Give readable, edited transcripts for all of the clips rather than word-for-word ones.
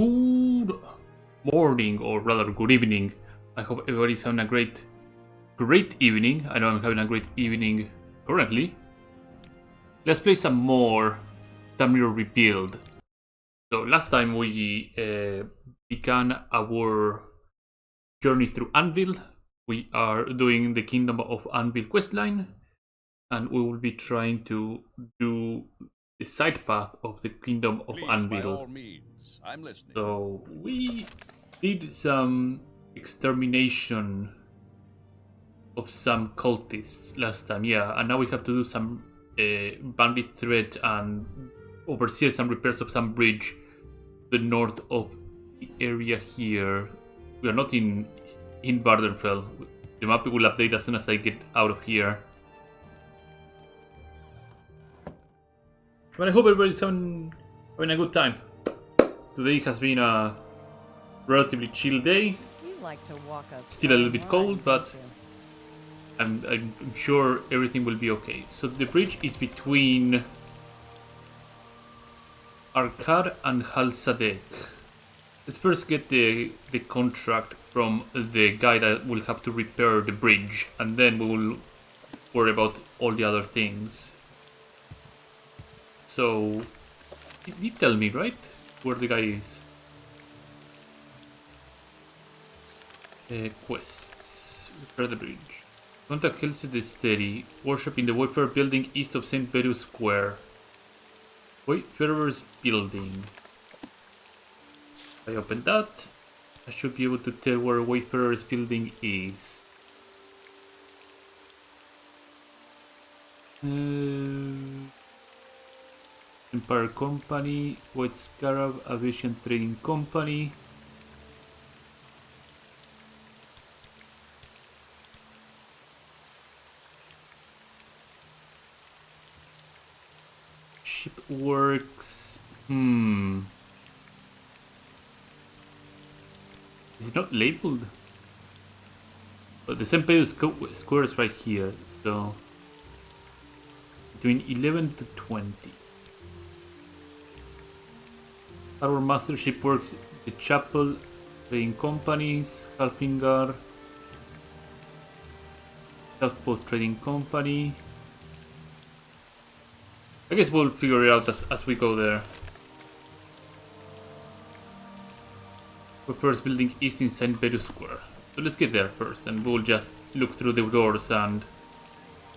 Good morning, or rather good evening. I hope everybody's having a great evening. I know I'm having a great evening currently. Let's play some more Tamriel Rebuild. So last time we began our journey through Anvil. We are doing the Kingdom of Anvil questline, and we will be trying to do the side path of the Kingdom of Anvil. By all means, I'm listening. So we did some extermination of some cultists last time, yeah, and now we have to do some bandit threat and oversee some repairs of some bridge to the north of the area here. We are not in Bardenfell. The map will update as soon as I get out of here. But I hope everybody's having a good time. Today has been a relatively chill day. Like to walk up. Still a little bit cold, but I'm sure everything will be okay. So the bridge is between Arkar and Halsadek. Let's first get the contract from the guy that will have to repair the bridge, and then we will worry about all the other things. So, you tell me, right, where the guy is? Quests. Repair the bridge. Contact Kelsey the Steady. Worship in the Wayfarer building east of St. Bedu Square. Wayfarer's building. If I open that, I should be able to tell where Wayfarer's building is. Empire Company, White Scarab, Aviation Trading Company. Shipworks. Is it not labeled? But the St. Pedro Square is right here, so between 11 to 20. Our Master Shipworks, the Chapel, Trading Companies, Halfingar, Southport Trading Company. I guess we'll figure it out as we go there. We're first building east in St. Bedu Square. So let's get there first, and we'll just look through the doors, and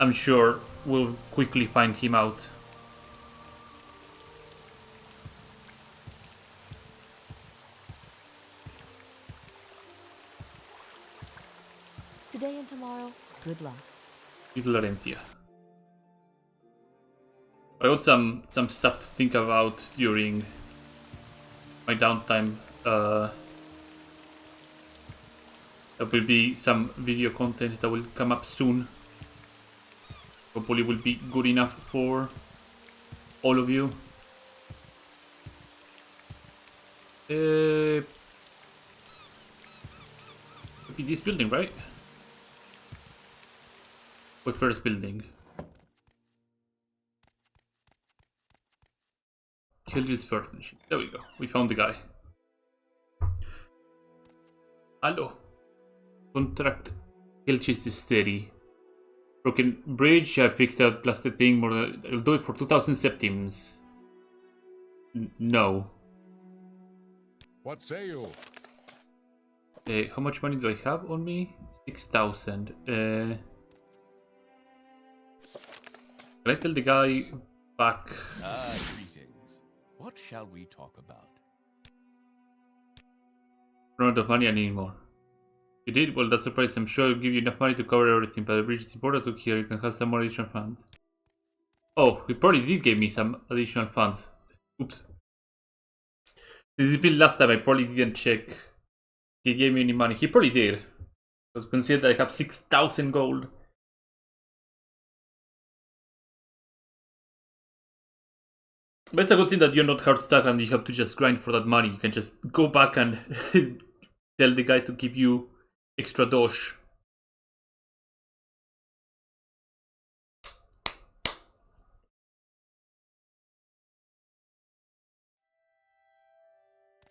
I'm sure we'll quickly find him out. Today and tomorrow, good luck. Little Larentia. I got some stuff to think about during my downtime. There will be some video content that will come up soon. Hopefully will be good enough for all of you. Could be this building, right? What first building? Kildrill's Furnishing. There we go. We found the guy. Hello. Contract Kilchis is steady. Broken bridge, I fixed out plus the thing more than I'll do it for 2000 septims. No. What say you? How much money do I have on me? 6,000. Can I tell the guy back? Greetings. What shall we talk about? Run out of money anymore. You did? Well, that's a price. I'm sure I'll give you enough money to cover everything, but the bridge is important to here. You can have some more additional funds. Oh, he probably did give me some additional funds. Oops. This has been last time. I probably didn't check. He gave me any money. He probably did. Because consider that I have 6,000 gold. But it's a good thing that you're not hard stuck and you have to just grind for that money. You can just go back and tell the guy to give you extra dosh.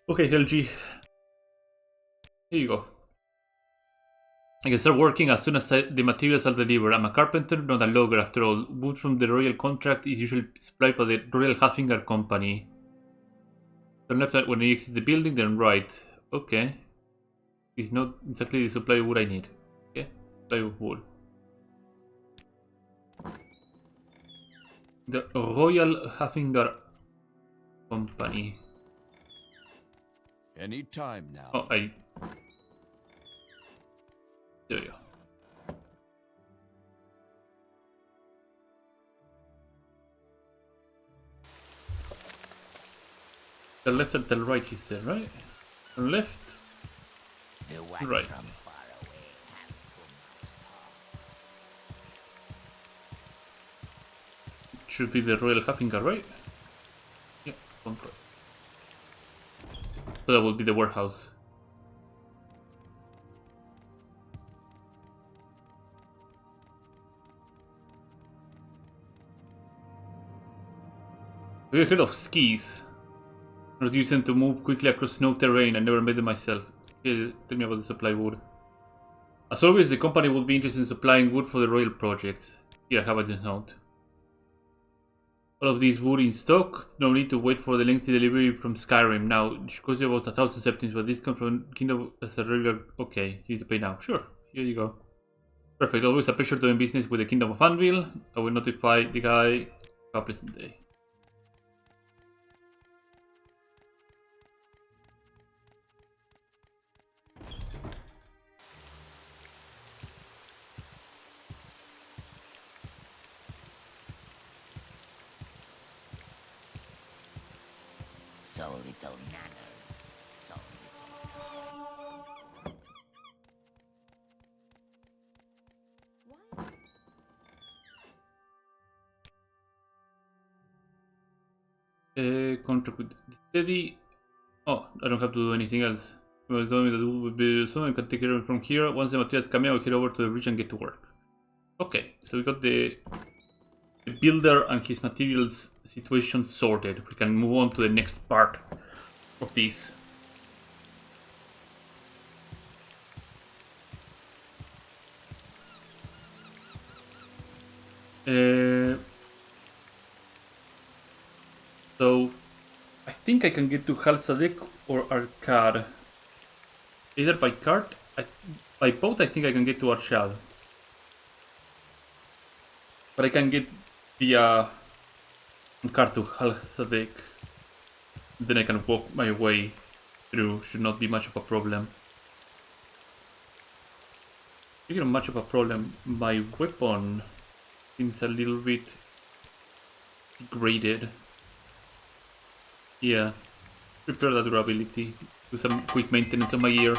Okay, LG. Here you go. I can start working as soon as the materials are delivered. I'm a carpenter, not a logger after all. Wood from the royal contract is usually supplied by the Royal Haffinger Company. Turn left when you exit the building, then right. Okay. It's not exactly the supply of wood I need. Okay, supply of wood. The Royal Haffinger Company. Any time now. Oh, there you go. The left and the right, he said, right? The left, right. Should be the Royal Haffinger, right? Yeah, control. So that will be the warehouse. Have you heard of skis? Not use them to move quickly across snow terrain. I never made them myself. Yeah, tell me about the supply wood. As always, the company will be interested in supplying wood for the royal projects. Here, I have a note. All of these wood in stock. No need to wait for the lengthy delivery from Skyrim. Now, it costs you about 1,000 septims, but this comes from Kingdom as a regular. Okay, you need to pay now. Sure, here you go. Perfect. Always a pleasure doing business with the Kingdom of Anvil. I will notify the guy. Have a pleasant day. So little manners. So Contract with Steady. Oh, I don't have to do anything else. I was telling me that it would be soon. I can take care of it from here. Once the materials come in, I'll head over to the bridge and get to work. Okay, so we got the builder and his materials situation sorted. We can move on to the next part of this. So I think I can get to Halsadek or Arcad. Either by cart, by boat I think I can get to Arshad. But I can get via cart to Halsadek. Then I can walk my way through, should not be much of a problem. Speaking of much of a problem, my weapon seems a little bit degraded. Yeah, prepare the durability, do some quick maintenance on my gear.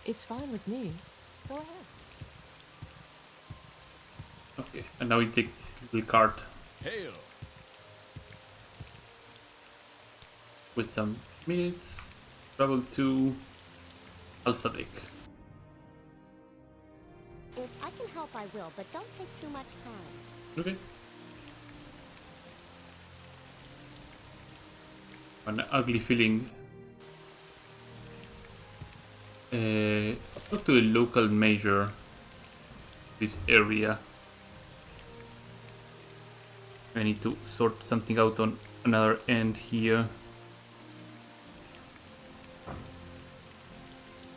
It's fine with me. Go ahead. Okay, and now we take this little cart Hail! with some minutes, travel to Alsadek. if I can help, I will, but don't take too much time. Okay. An ugly feeling. Talk to the local major. This area. I need to sort something out on another end here.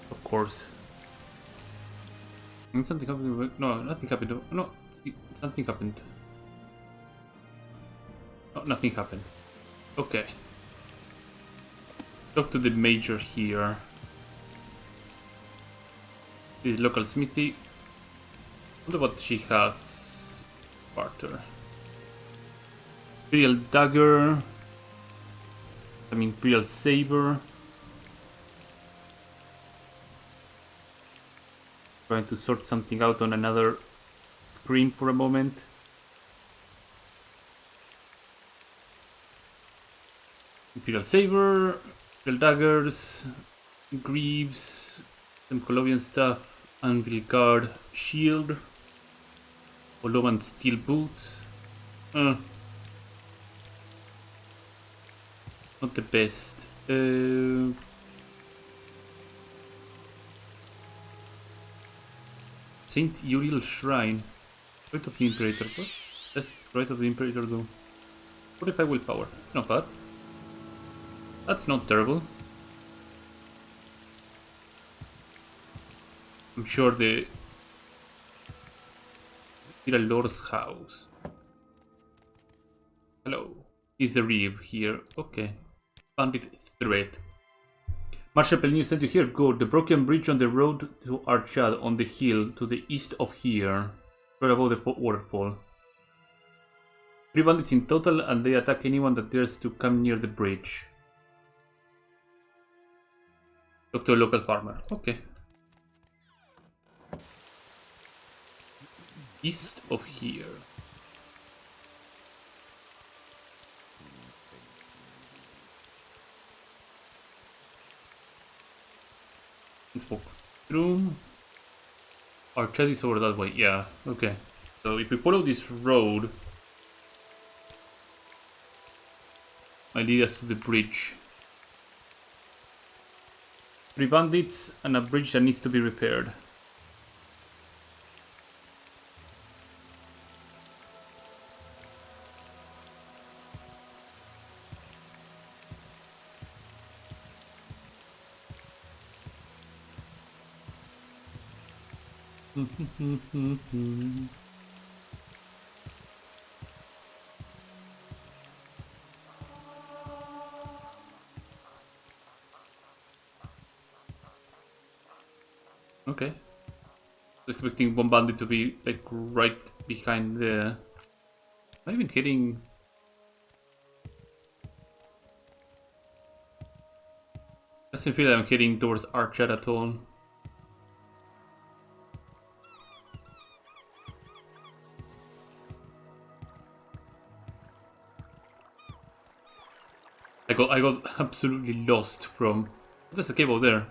Of course. And something happened. No, nothing happened. No, something happened. No, nothing happened. Okay. Talk to the major here. This is local smithy. Wonder what she has. Barter. Imperial dagger. Some Imperial saber. Trying to sort something out on another screen for a moment. Imperial Saber, Imperial Daggers, Greaves, some Colovian stuff, Anvil Guard, Shield, Oloman Steel Boots. Not the best. Saint Uriel Shrine. Right of the Imperator. What does Right of the Imperator do? 45 willpower. That's not bad. That's not terrible. I'm sure the Imperial Lord's house. Hello. Is the Reeve here? Okay. Bandit threat. Marshal Pellegrino sent you here. Good. The broken bridge on the road to Archad on the hill to the east of here. Right above the waterfall. 3 bandits in total, and they attack anyone that dares to come near the bridge. Talk to a local farmer. Okay. East of here. Let's walk through. Archad is over that way. Yeah. Okay. So if we follow this road, might lead us to the bridge. 3 bandits and a bridge that needs to be repaired. Okay. Expecting one bandit to be like right behind the. Not even kidding. Doesn't feel like I'm heading towards Archad at all. I got absolutely lost from. There's a cave over there.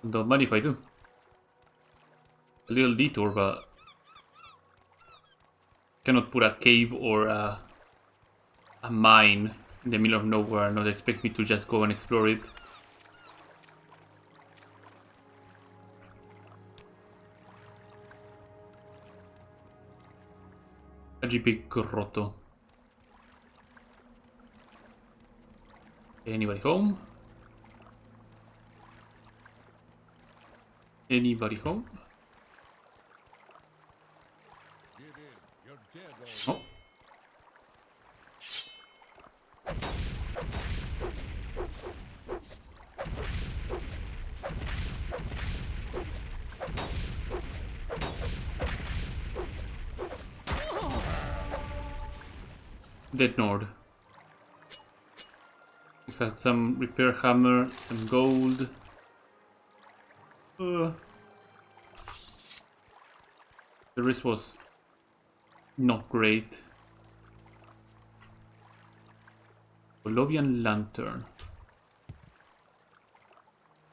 Don't mind if I do. A little detour, but cannot put a cave or a mine in the middle of nowhere and not expect me to just go and explore it. AGP Grotto. Anybody home? Anybody home? Oh. Dead Nord. We had some repair hammer, some gold. The rest was not great. Colovian lantern.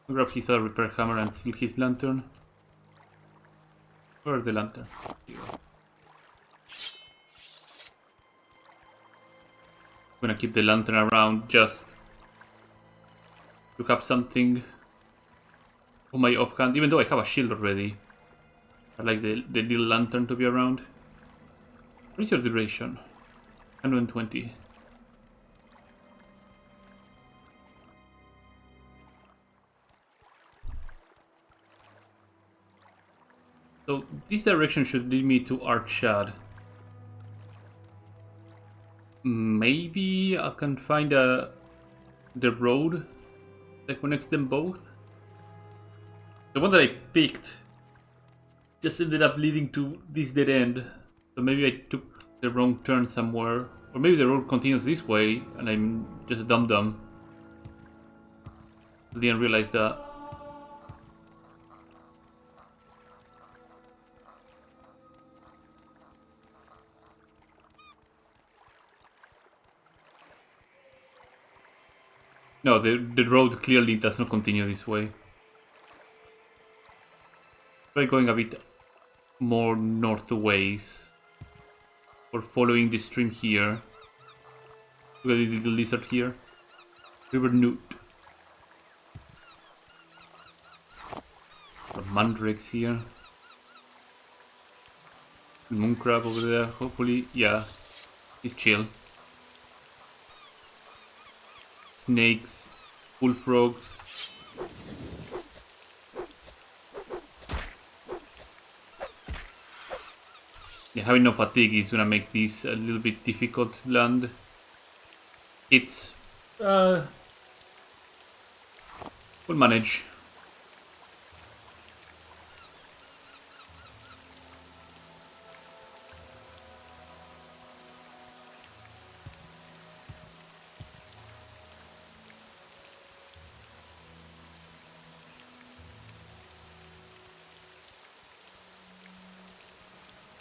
I'll grab his other repair hammer and steal his lantern. Where's the lantern? Here. I'm gonna keep the lantern around just to have something on my offhand, even though I have a shield already. I like the little lantern to be around. What is your duration? 120. So this direction should lead me to Archad. Maybe I can find the road that connects them both. The one that I picked just ended up leading to this dead end. So maybe I took the wrong turn somewhere. Or maybe the road continues this way and I'm just a dum-dum. I didn't realize that. No, the road clearly does not continue this way. Try going a bit more north ways. Or following the stream here. Look at this little lizard here. River Newt. Mandrakes here. Mooncrab over there, hopefully. Yeah, he's chill. Snakes, bullfrogs. Yeah, having no fatigue is gonna make this a little bit difficult to land. It's we'll manage.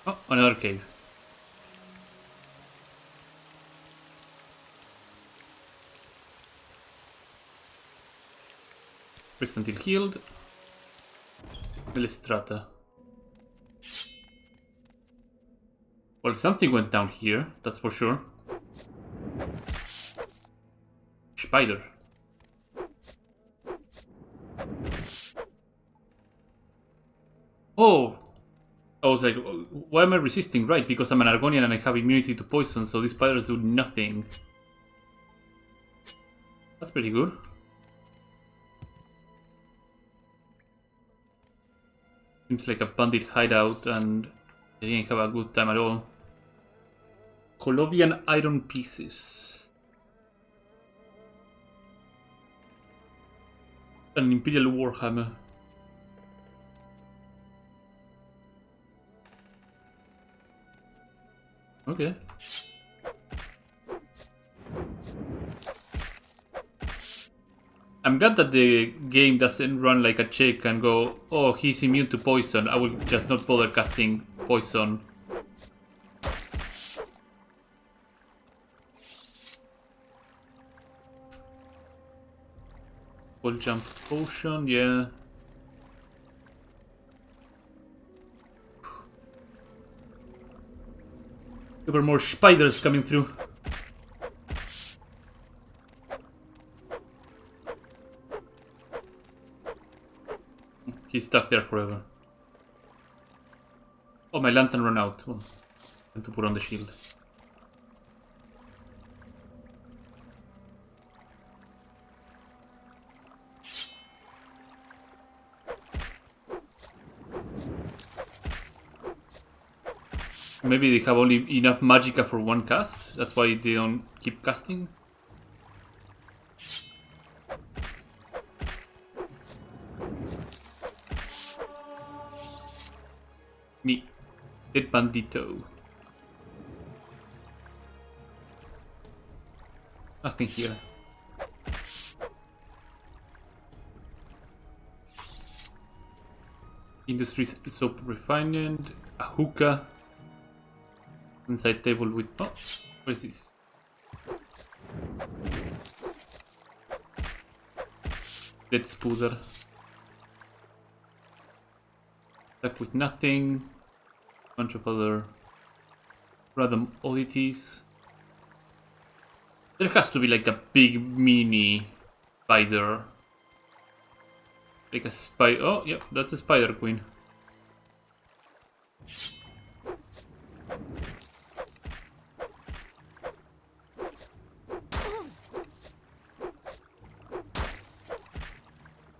Oh, another cave. Rest until healed. Strata. Well, something went down here, that's for sure. Spider. Oh! I was like, why am I resisting? Right, because I'm an Argonian and I have immunity to poison, so these spiders do nothing. That's pretty good. Seems like a bandit hideout and they didn't have a good time at all. Colovian iron pieces. An Imperial Warhammer. Okay. I'm glad that the game doesn't run like a check and go, oh, he's immune to poison. I will just not bother casting poison. Wall jump potion, yeah. There were more spiders coming through. He's stuck there forever. Oh, my lantern ran out. Oh, I have to put on the shield. Maybe they have only enough magicka for one cast. That's why they don't keep casting. Me. Dead bandito. Nothing here. Industry soap refinement. A hookah. Inside table with... Oh, what is this? Dead spooder. Stuck with nothing. Bunch of other random oddities. There has to be like a big mini spider. Like a spider. Oh, yep, that's a spider queen.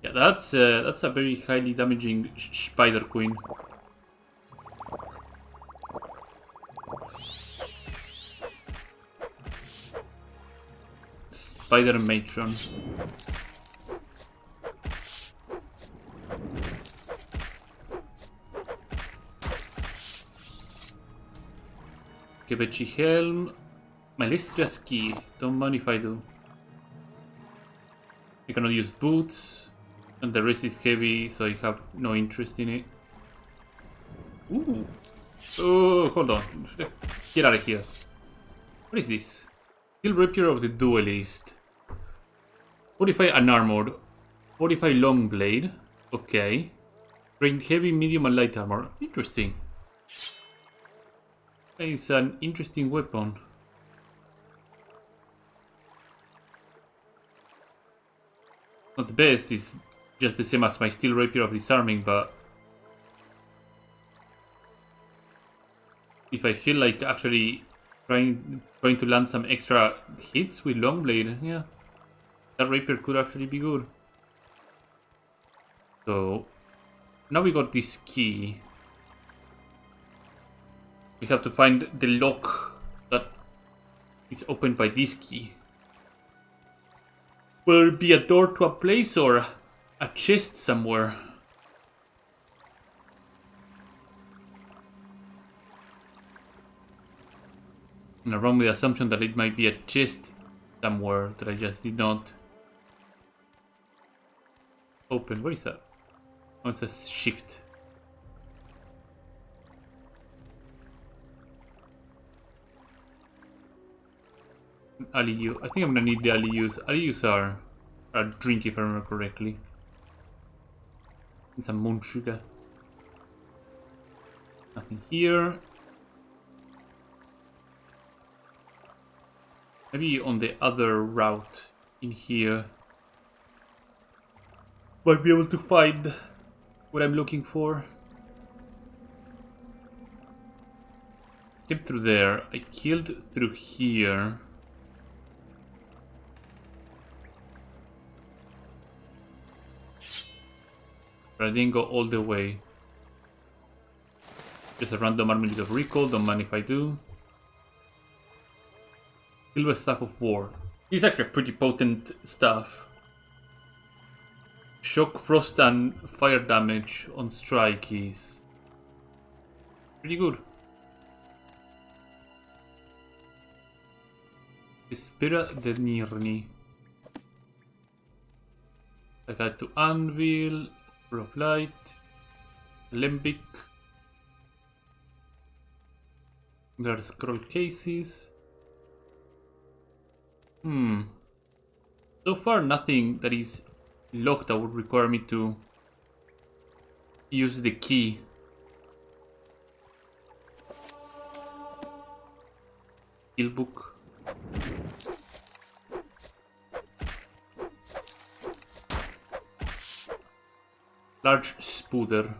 Yeah, that's a very highly damaging spider queen. Spider matron. Kebechi helm. Malestria's key. Don't mind if I do. I cannot use boots. And the rest is heavy, so I have no interest in it. Ooh. Oh, hold on. Get out of here. What is this? Steel Rapier of the Duelist. 45 unarmored. 45 long blade. Okay. Trained heavy, medium, and light armor. Interesting. It's an interesting weapon. Not the best, it's just the same as my steel rapier of disarming, but if I feel like actually trying to land some extra hits with long blade, yeah, that rapier could actually be good. So now we got this key. We have to find the lock that is opened by this key. Will it be a door to a place or a chest somewhere? And I'm wrong with the assumption that it might be a chest somewhere that I just did not open. What is that? Oh, it says shift. Aliyu. I think I'm gonna need the Aliyus. Aliyus are a drink if I remember correctly. And some moon sugar. Nothing here. Maybe on the other route in here. Might be able to find what I'm looking for. Came through there. I killed through here. But I didn't go all the way. Just a random armament of recall, don't mind if I do. Silver Staff of War. This is actually a pretty potent stuff. Shock, frost, and fire damage on strike is pretty good. Spira de Nirni. I got to Anvil. Of light, limbic. There are scroll cases. So far, nothing that is locked that would require me to use the key. Skill book. Large spooder.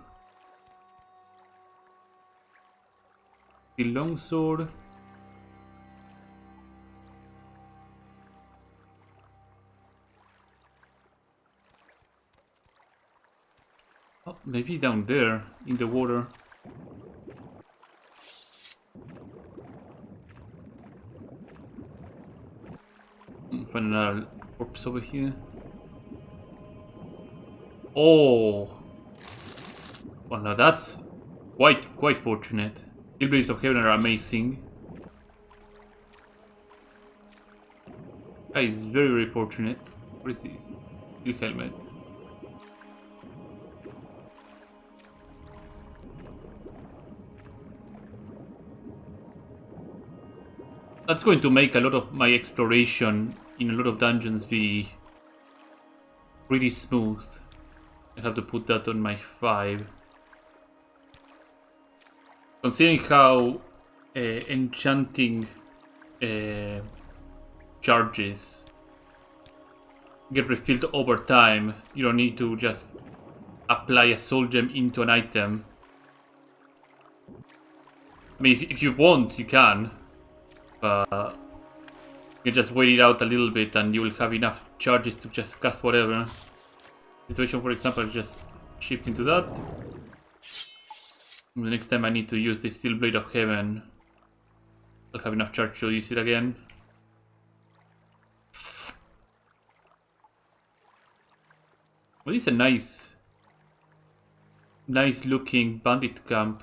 The longsword. Oh, maybe down there in the water. Find another corpse over here. Oh, well, now that's quite fortunate. Hillbillies of Heaven are amazing. That is very fortunate. What is this? Steel helmet. That's going to make a lot of my exploration in a lot of dungeons be pretty smooth. I have to put that on my 5. Considering how enchanting charges get refilled over time, you don't need to just apply a soul gem into an item. I mean, if you want, you can. But you just wait it out a little bit and you will have enough charges to just cast whatever. Situation, for example, just shift into that. And the next time I need to use the Steel Blade of Heaven, I'll have enough charge to use it again. Well, this is a nice looking bandit camp.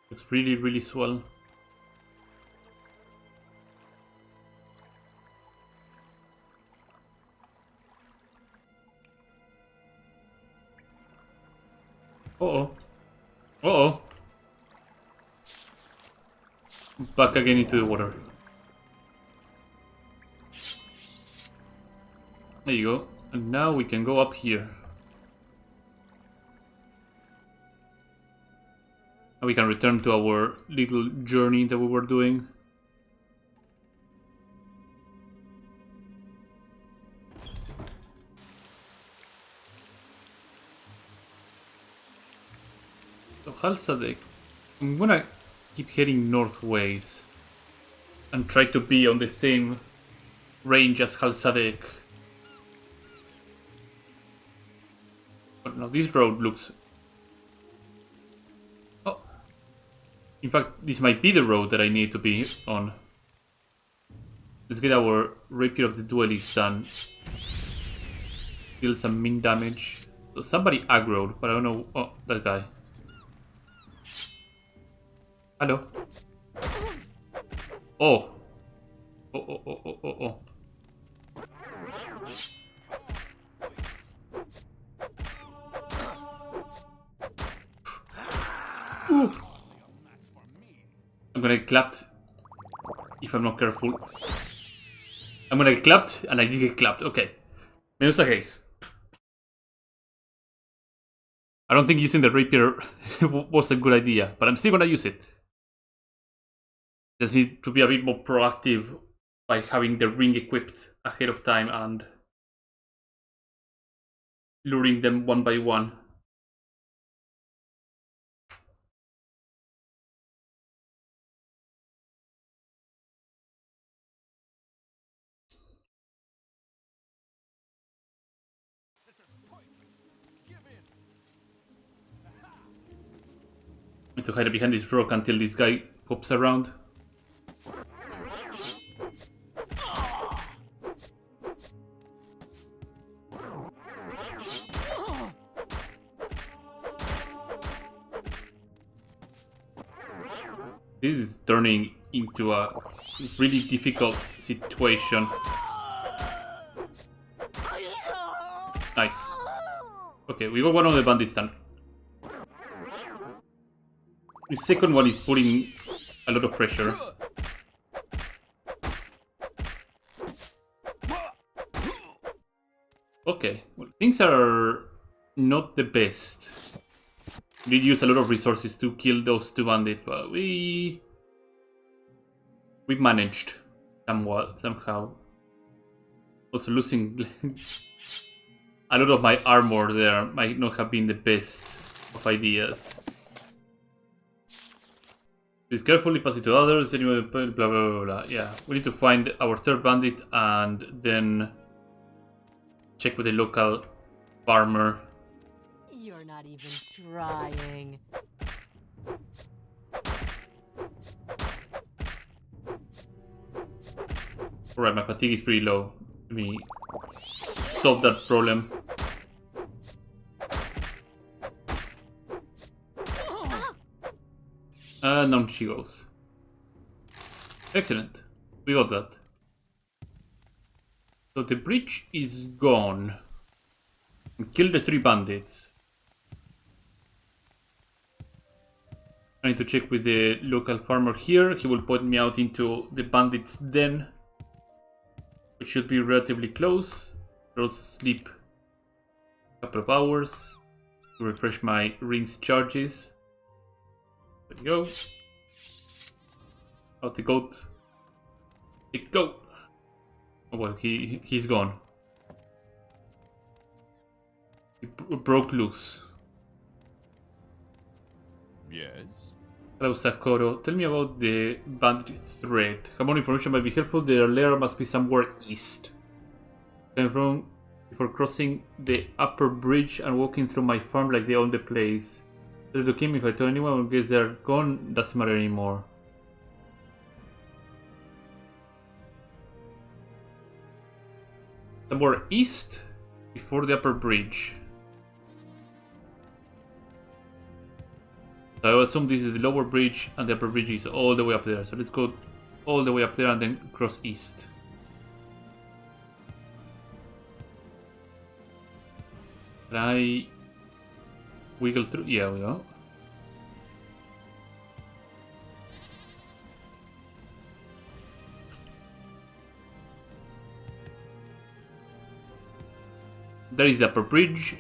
Looks really swell. Uh-oh. Back again into the water. There you go. And now we can go up here. And we can return to our little journey that we were doing. So Halsadek, I'm gonna keep heading northways and try to be on the same range as Halsadek. But no, this road looks... Oh. In fact, this might be the road that I need to be on. Let's get our Rapier of the Duelist and deal some mean damage. So somebody aggroed, but I don't know... Oh, that guy. Hello. Oh. Oh. Ooh. I'm gonna get clapped if I'm not careful. I'm gonna get clapped, and I did get clapped. Okay. Medusa case. I don't think using the rapier was a good idea, but I'm still gonna use it. Just need to be a bit more proactive by having the ring equipped ahead of time and luring them one by one. I need to hide behind this rock until this guy pops around. This is turning into a really difficult situation. Nice. Okay, we got one of the bandits done. The second one is putting a lot of pressure. Okay, well, things are not the best. We did use a lot of resources to kill those two bandits, but we managed somewhat, somehow. Also losing a lot of my armor there might not have been the best of ideas. Please carefully pass it to others, anyway, blah blah blah blah. Yeah, we need to find our third bandit and then check with the local farmer. You're not even trying. Alright, my fatigue is pretty low. Let me solve that problem. And down she goes. Excellent. We got that. So the bridge is gone. Kill the 3 bandits. I need to check with the local farmer here. He will point me out into the bandits' den, which should be relatively close. I'll also sleep a couple of hours to refresh my ring's charges. There we go. Out the goat. The goat! Oh well, he's gone. He broke loose. Yes. Hello, Sakoro. Tell me about the bandit threat. Have more information might be helpful. Their lair must be somewhere east. Came from before crossing the upper bridge and walking through my farm like they own the place. Tell the king if I tell anyone, I guess they're gone. Doesn't matter anymore. Somewhere east before the upper bridge. So I will assume this is the lower bridge and the upper bridge is all the way up there. So let's go all the way up there and then cross east. Can I wiggle through? Yeah, we go. There is the upper bridge.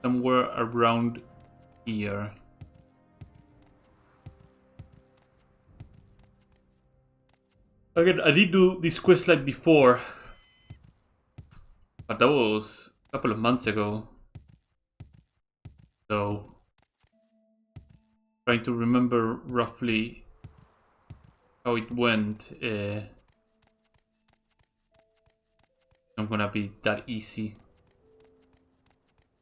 Somewhere around here. Again, I did do this quest like before, but that was a couple of months ago. So, trying to remember roughly how it went. Not gonna be that easy.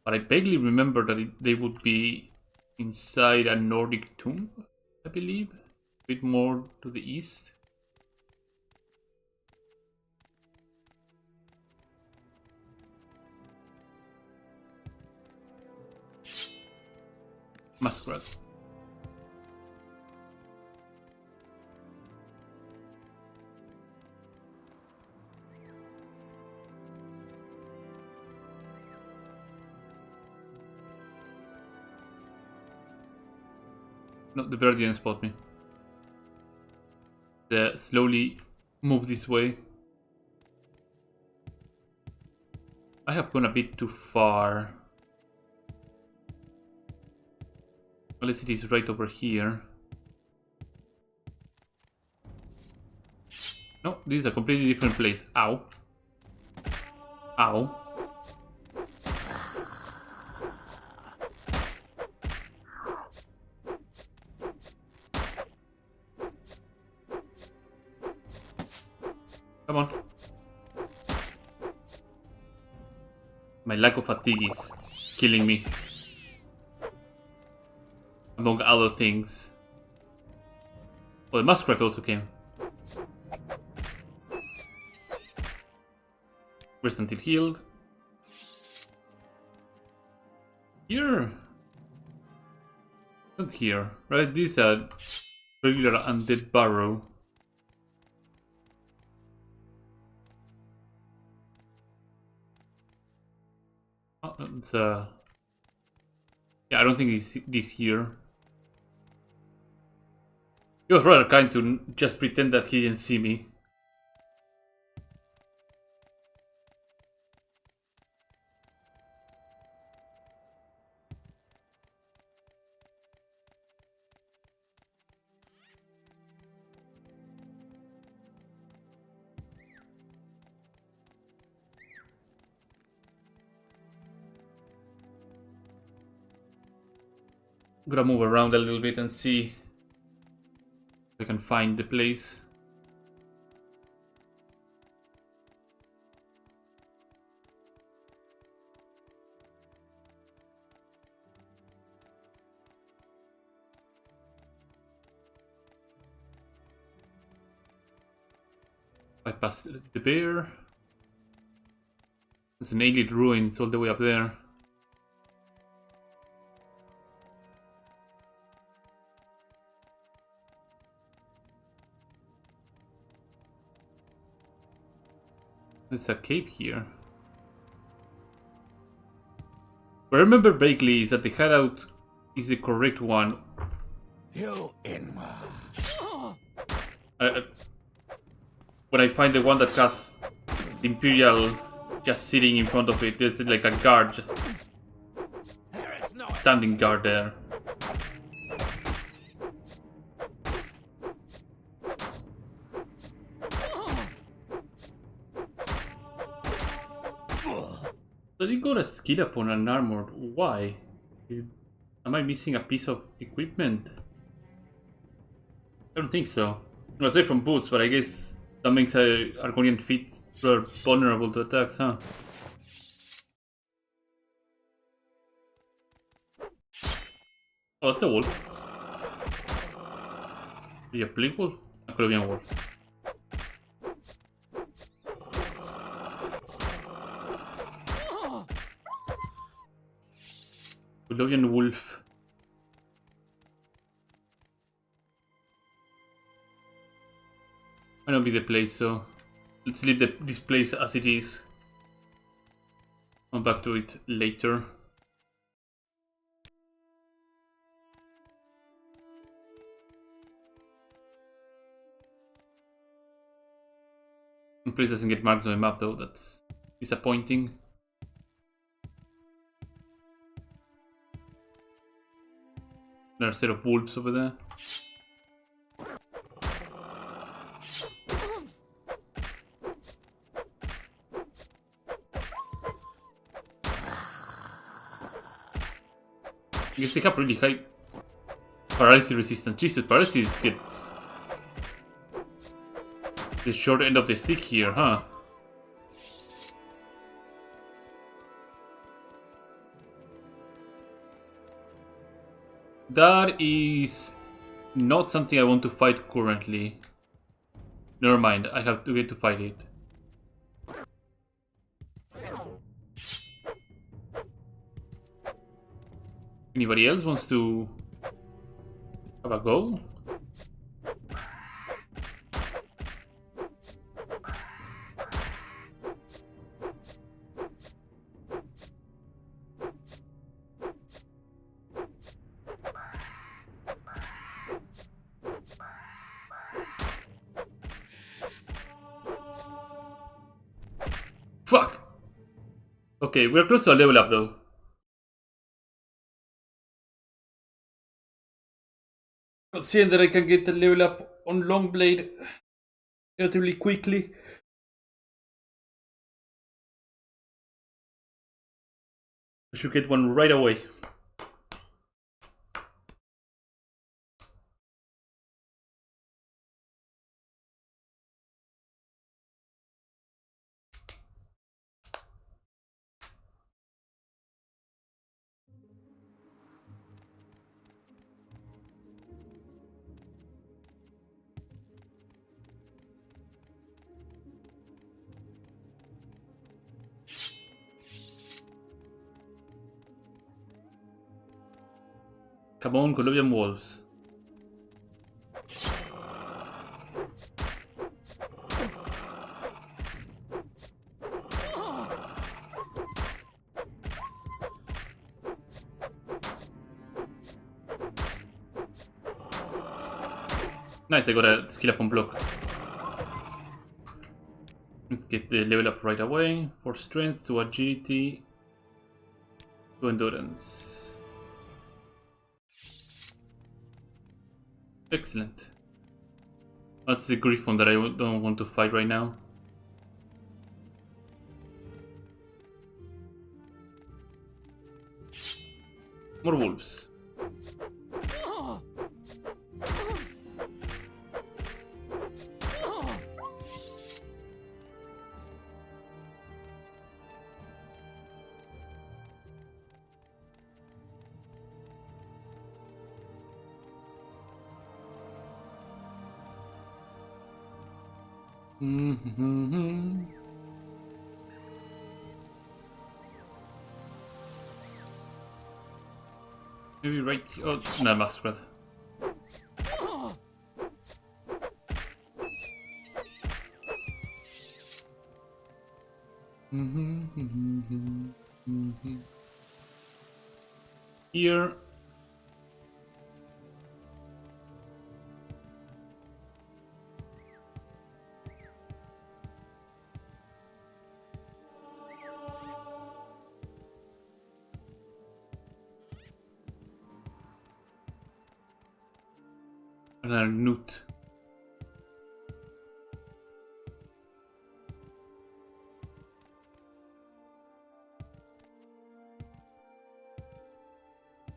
But I vaguely remember that they would be inside a Nordic tomb, I believe. A bit more to the east. Muskrat. No, the bird didn't spot me. They slowly move this way. I have gone a bit too far. Unless it is right over here. No, this is a completely different place. Ow. Ow. Come on. My lack of fatigue is killing me. Among other things. Well, the muskrat also came. Rest until healed. Here. Not here, right? This is a regular undead barrow. Oh, it's yeah, I don't think it's this here. He was rather kind to just pretend that he didn't see me. I'm gonna move around a little bit and see if I can find the place. I passed the bear. There's an alien ruins all the way up there. There's a cave here. What I remember vaguely is that the hideout is the correct one. You Inma. When I find the one that has the Imperial just sitting in front of it, there's like a guard just standing guard there. So they got a skill upon an armor. Why? Am I missing a piece of equipment? I don't think so. Aside from boots, but I guess that makes Argonian feet rather vulnerable to attacks, huh? Oh, that's a wolf. ¿Y a plague wolf? A Colovian wolf. Colovian wolf. I don't be the place, so let's leave this place as it is. Come back to it later. The place doesn't get marked on the map though, that's Disappointing. Another set of wolves over there. I guess they have really high paralysis resistance. Jesus, paralysis gets the short end of the stick here, huh? That is not something I want to fight currently. Never mind, I have to get to fight it. Anybody else wants to have a go? Fuck! Okay, we're close to a level up though. Seeing that I can get the level up on Longblade relatively quickly. I should get one right away. Come on, Colombian wolves. Nice, I got a skill up on block. Let's get the level up right away. For strength to agility to endurance. Excellent. That's the Griffon that I don't want to fight right now. More wolves. Maybe right here. Oh, no, Masquerade. Here. Another newt.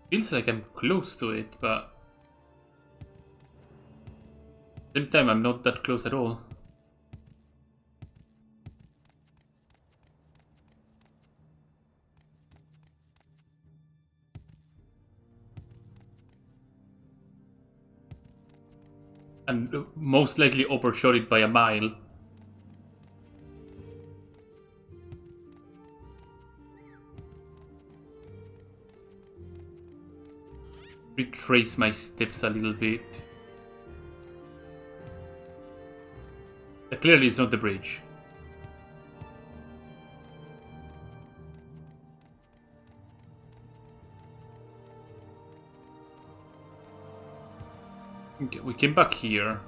Feels like I'm close to it, but at the same time I'm not that close at all. And most likely overshot it by a mile. Retrace my steps a little bit. Clearly it's not the bridge. Okay, we came back here.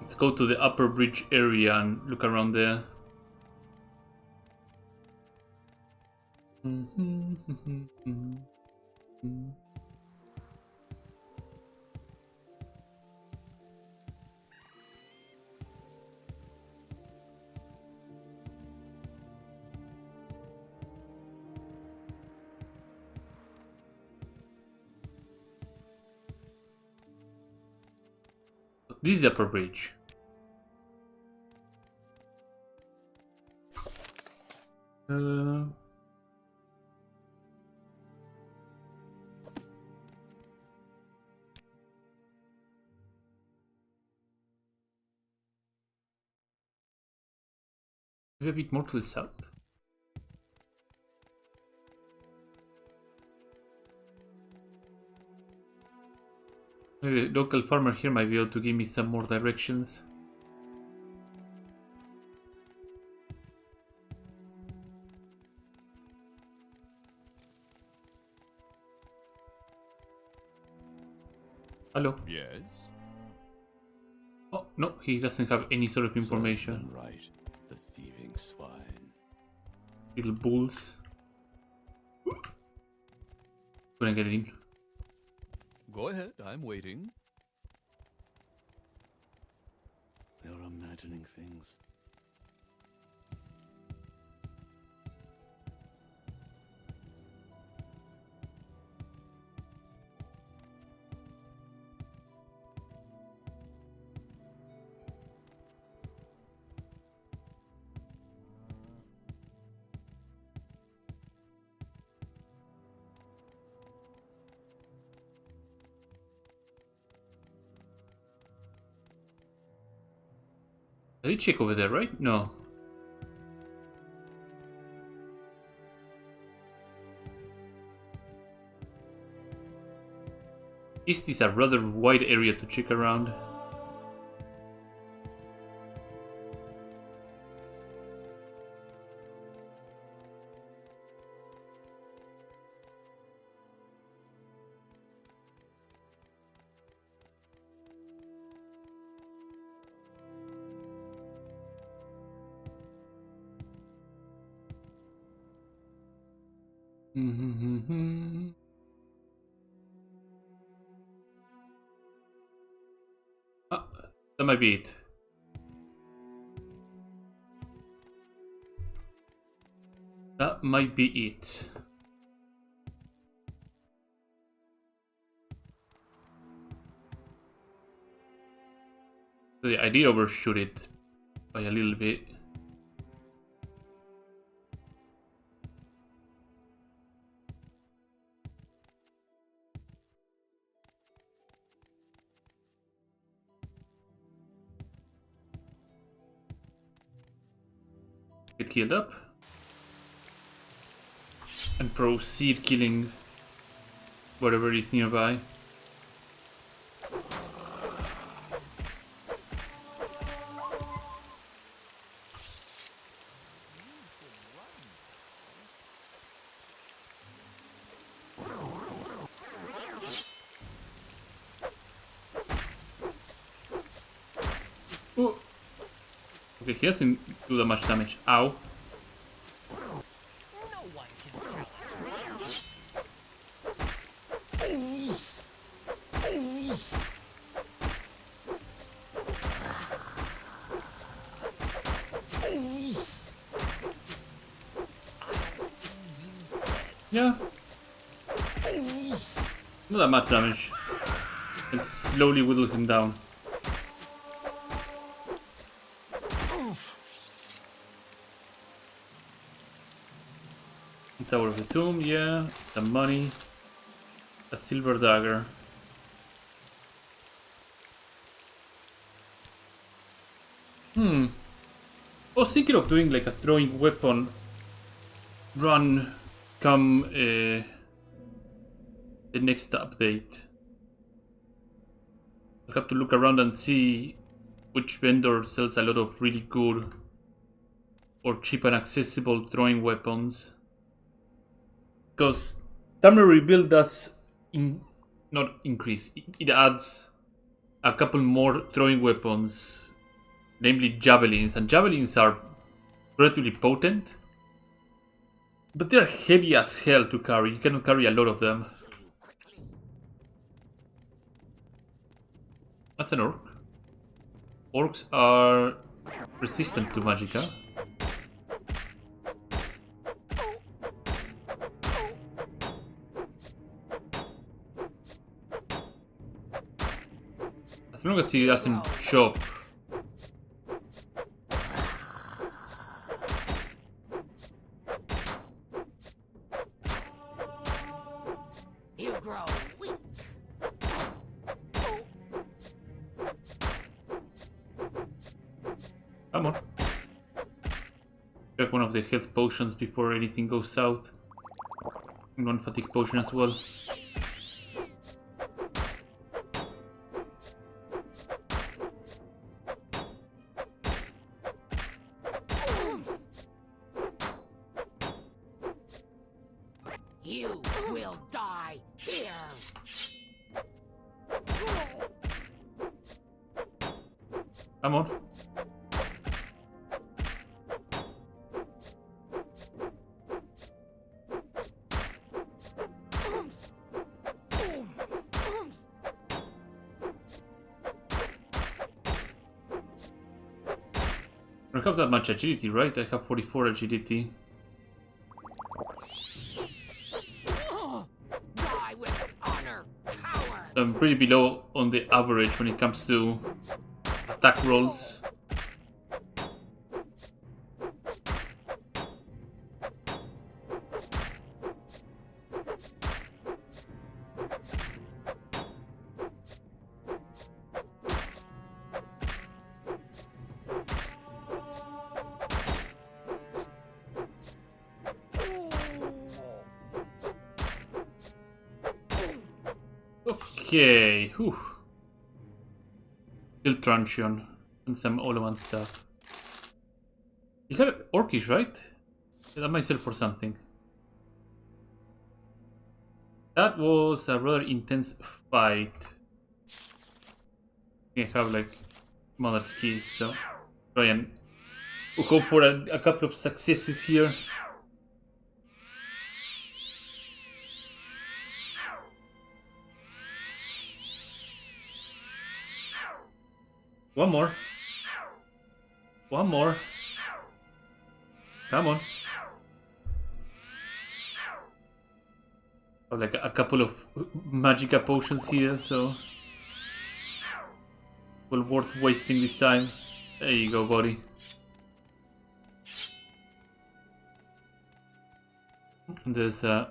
Let's go to the upper bridge area and look around there. This is the upper bridge. Maybe a bit more to the south. Maybe the local farmer here might be able to give me some more directions. Hello? Yes? Oh, no, he doesn't have any sort of information. Serves them right, the thieving swine. Little bulls. Couldn't get in. Go ahead, I'm waiting. You're imagining things. I did check over there, right? No. East is a rather wide area to check around. Ah, that might be it. That might be it. So yeah, I did overshoot it by a little bit. Get healed up. And proceed killing whatever is nearby. Ooh. Okay, he doesn't do that much damage. Ow. Yeah. Not that much damage. And slowly whittle him down. Tower of the Tomb, yeah. Some money. A silver dagger. I was thinking of doing like a throwing weapon run come the next update. I'll have to look around and see which vendor sells a lot of really good or cheap and accessible throwing weapons. Because Tamriel Rebuild does not increase, it adds a couple more throwing weapons namely javelins, and javelins are relatively potent, but they're heavy as hell to carry. You cannot carry a lot of them. That's an orc. Orcs are resistant to magicka. As long as he doesn't chop. You grow weak. Come on. Check one of the health potions before anything goes south. And one fatigue potion as well. You will die here. Come on. I don't have that much agility, right? I have 44 agility. Die with honor, coward. So I'm pretty below on the average when it comes to attack rolls. Okay, whew. Still truncheon and some Olaman stuff. You have Orcish, right? That might sell for something. That was a rather intense fight. I have like mother skills, so try and hope for a couple of successes here. One more. One more. Come on. Oh, like a couple of magicka potions here, so well worth wasting this time. There you go, buddy. And there's Let's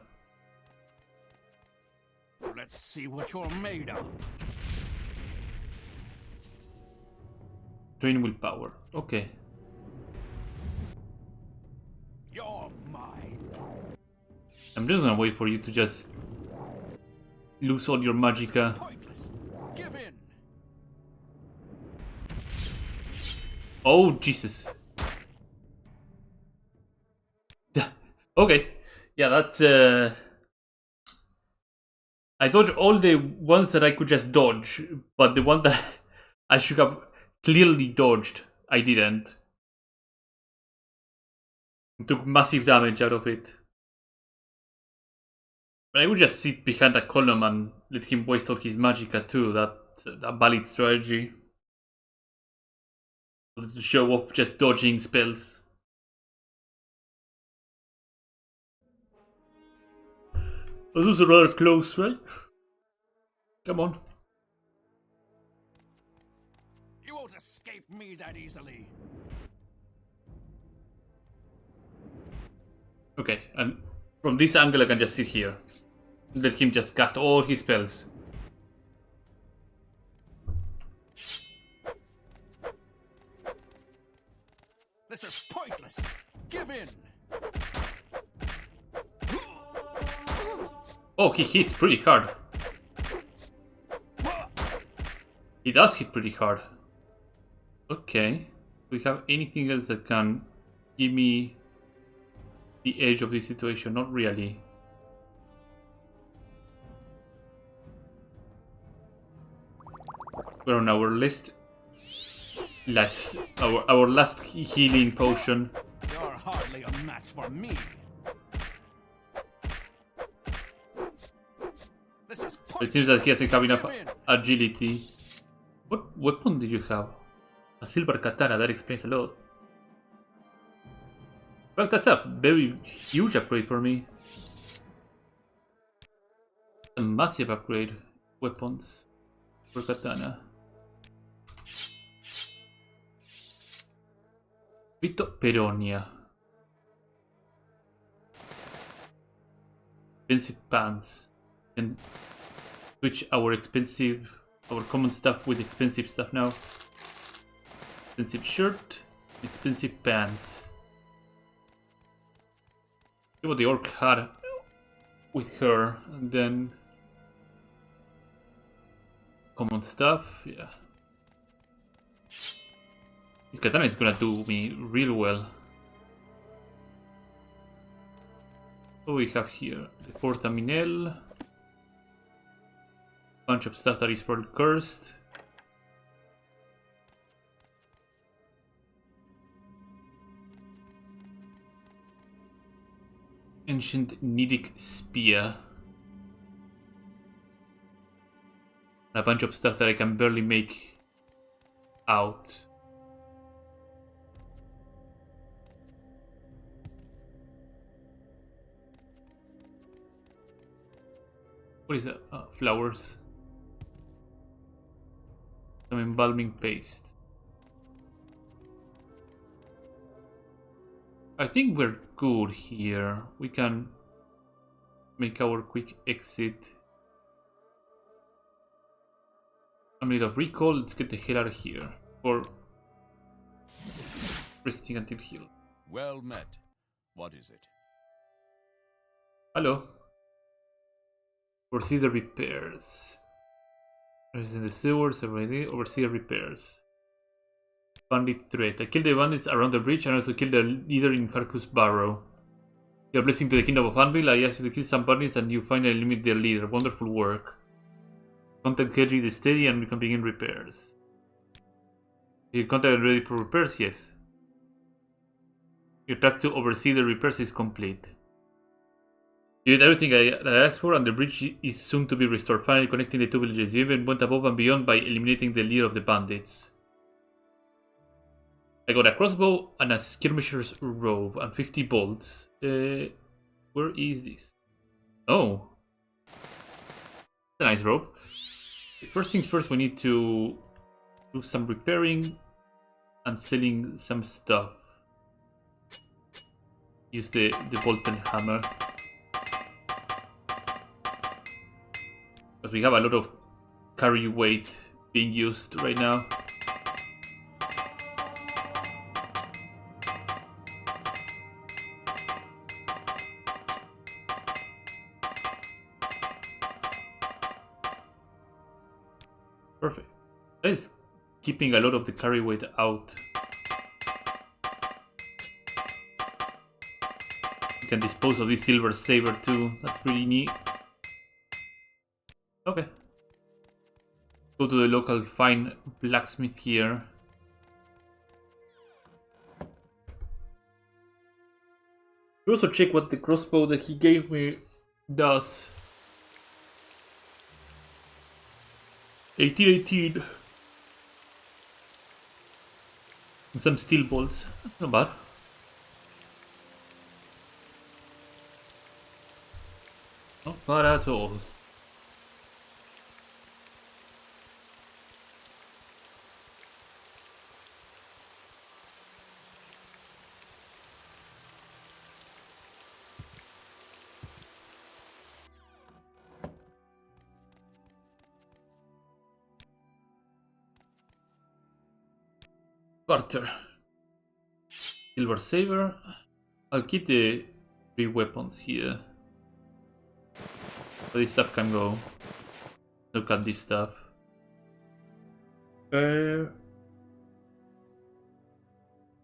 see what you're made of. drain willpower. Okay. You're mine. I'm just gonna wait for you to just lose all your magicka. Pointless. Give in. Oh, Jesus. Okay. Yeah, that's I dodged all the ones that I could just dodge, but the one that I should have clearly dodged, I didn't. Took massive damage out of it. But I would just sit behind a column and let him waste all his magicka too. That's a valid strategy. To show off just dodging spells. But those are rather close, right? Come on. You won't escape me that easily. Okay, and from this angle I can just sit here. Let him just cast all his spells. This is pointless. Give in. Oh, he hits pretty hard. He does hit pretty hard. Okay. Do we have anything else that can give me the edge of this situation? Not really. We're on our least our last healing potion. You're hardly a match for me. This is It seems that he doesn't have enough Give in. agility. What weapon did you have? A silver katana, that explains a lot. But that's a very huge upgrade for me. A massive upgrade. Weapons for katana. Vito Peronia. Expensive pants. And switch our common stuff with expensive stuff now. Expensive shirt, expensive pants. See what the orc had with her, and then common stuff, yeah. This katana is gonna do me real well. What do we have here? The Portaminel. Bunch of stuff that is for cursed. Ancient Nidic Spear. And a bunch of stuff that I can barely make out. What is that? Flowers. Some embalming paste. I think we're good here. We can make our quick exit. A minute of recall. Let's get the hell out of here. Or resting until healed. Well met. What is it? Hello. Oversee the repairs. Is in the sewers already. Oversee the repairs. Bandit threat. I killed the bandits around the bridge and also killed the leader in Harkus Barrow. Your blessing to the kingdom of Anvil. I asked you to kill some bandits and you finally eliminate their leader. Wonderful work. Contact Hedry the Steady and we can begin repairs. Your contact ready for repairs? Yes. Your task to oversee the repairs is complete. You did everything that I asked for and the bridge is soon to be restored, finally connecting the two villages. You even went above and beyond by eliminating the leader of the bandits. I got a crossbow and a skirmisher's robe and 50 bolts. Where is this? Oh. It's a nice robe. First things first, we need to do some repairing and selling some stuff. Use the Bolton hammer. But we have a lot of carry weight being used right now. Perfect. That is keeping a lot of the carry weight out. You can dispose of this silver saber too. That's pretty neat. Okay. Go to the local fine blacksmith here. We also check what the crossbow that he gave me does. 1818. And some steel bolts. Not bad. Not bad at all. Carter. Silver saber. I'll keep the 3 weapons here. So this stuff can go. Look at this stuff. Is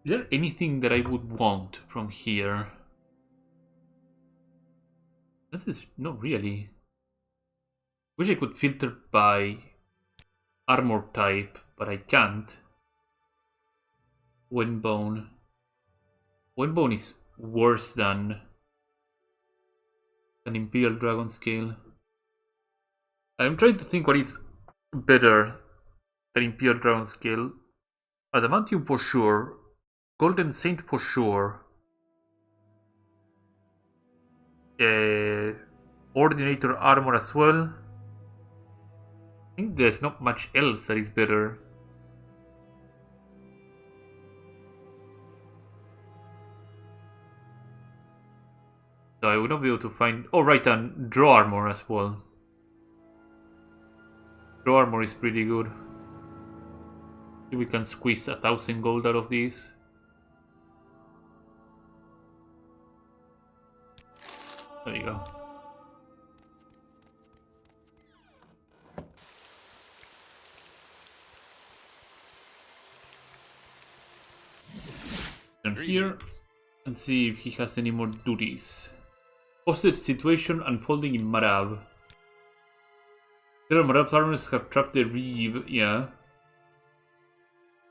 there anything that I would want from here? This is not really. Wish I could filter by armor type, but I can't. Windbone. Windbone is worse than an Imperial Dragon Scale. I'm trying to think what is better than Imperial Dragon Scale. Adamantium for sure. Golden Saint for sure. Ordinator Armor as well. I think there's not much else that is better. So I would not be able to find... Oh, right, and Draw Armor as well. Draw Armor is pretty good. We can squeeze 1,000 gold out of these. There you go. And here, and see if he has any more duties. Hostage situation unfolding in Marab. Several Marab farmers have trapped the Reeve, yeah.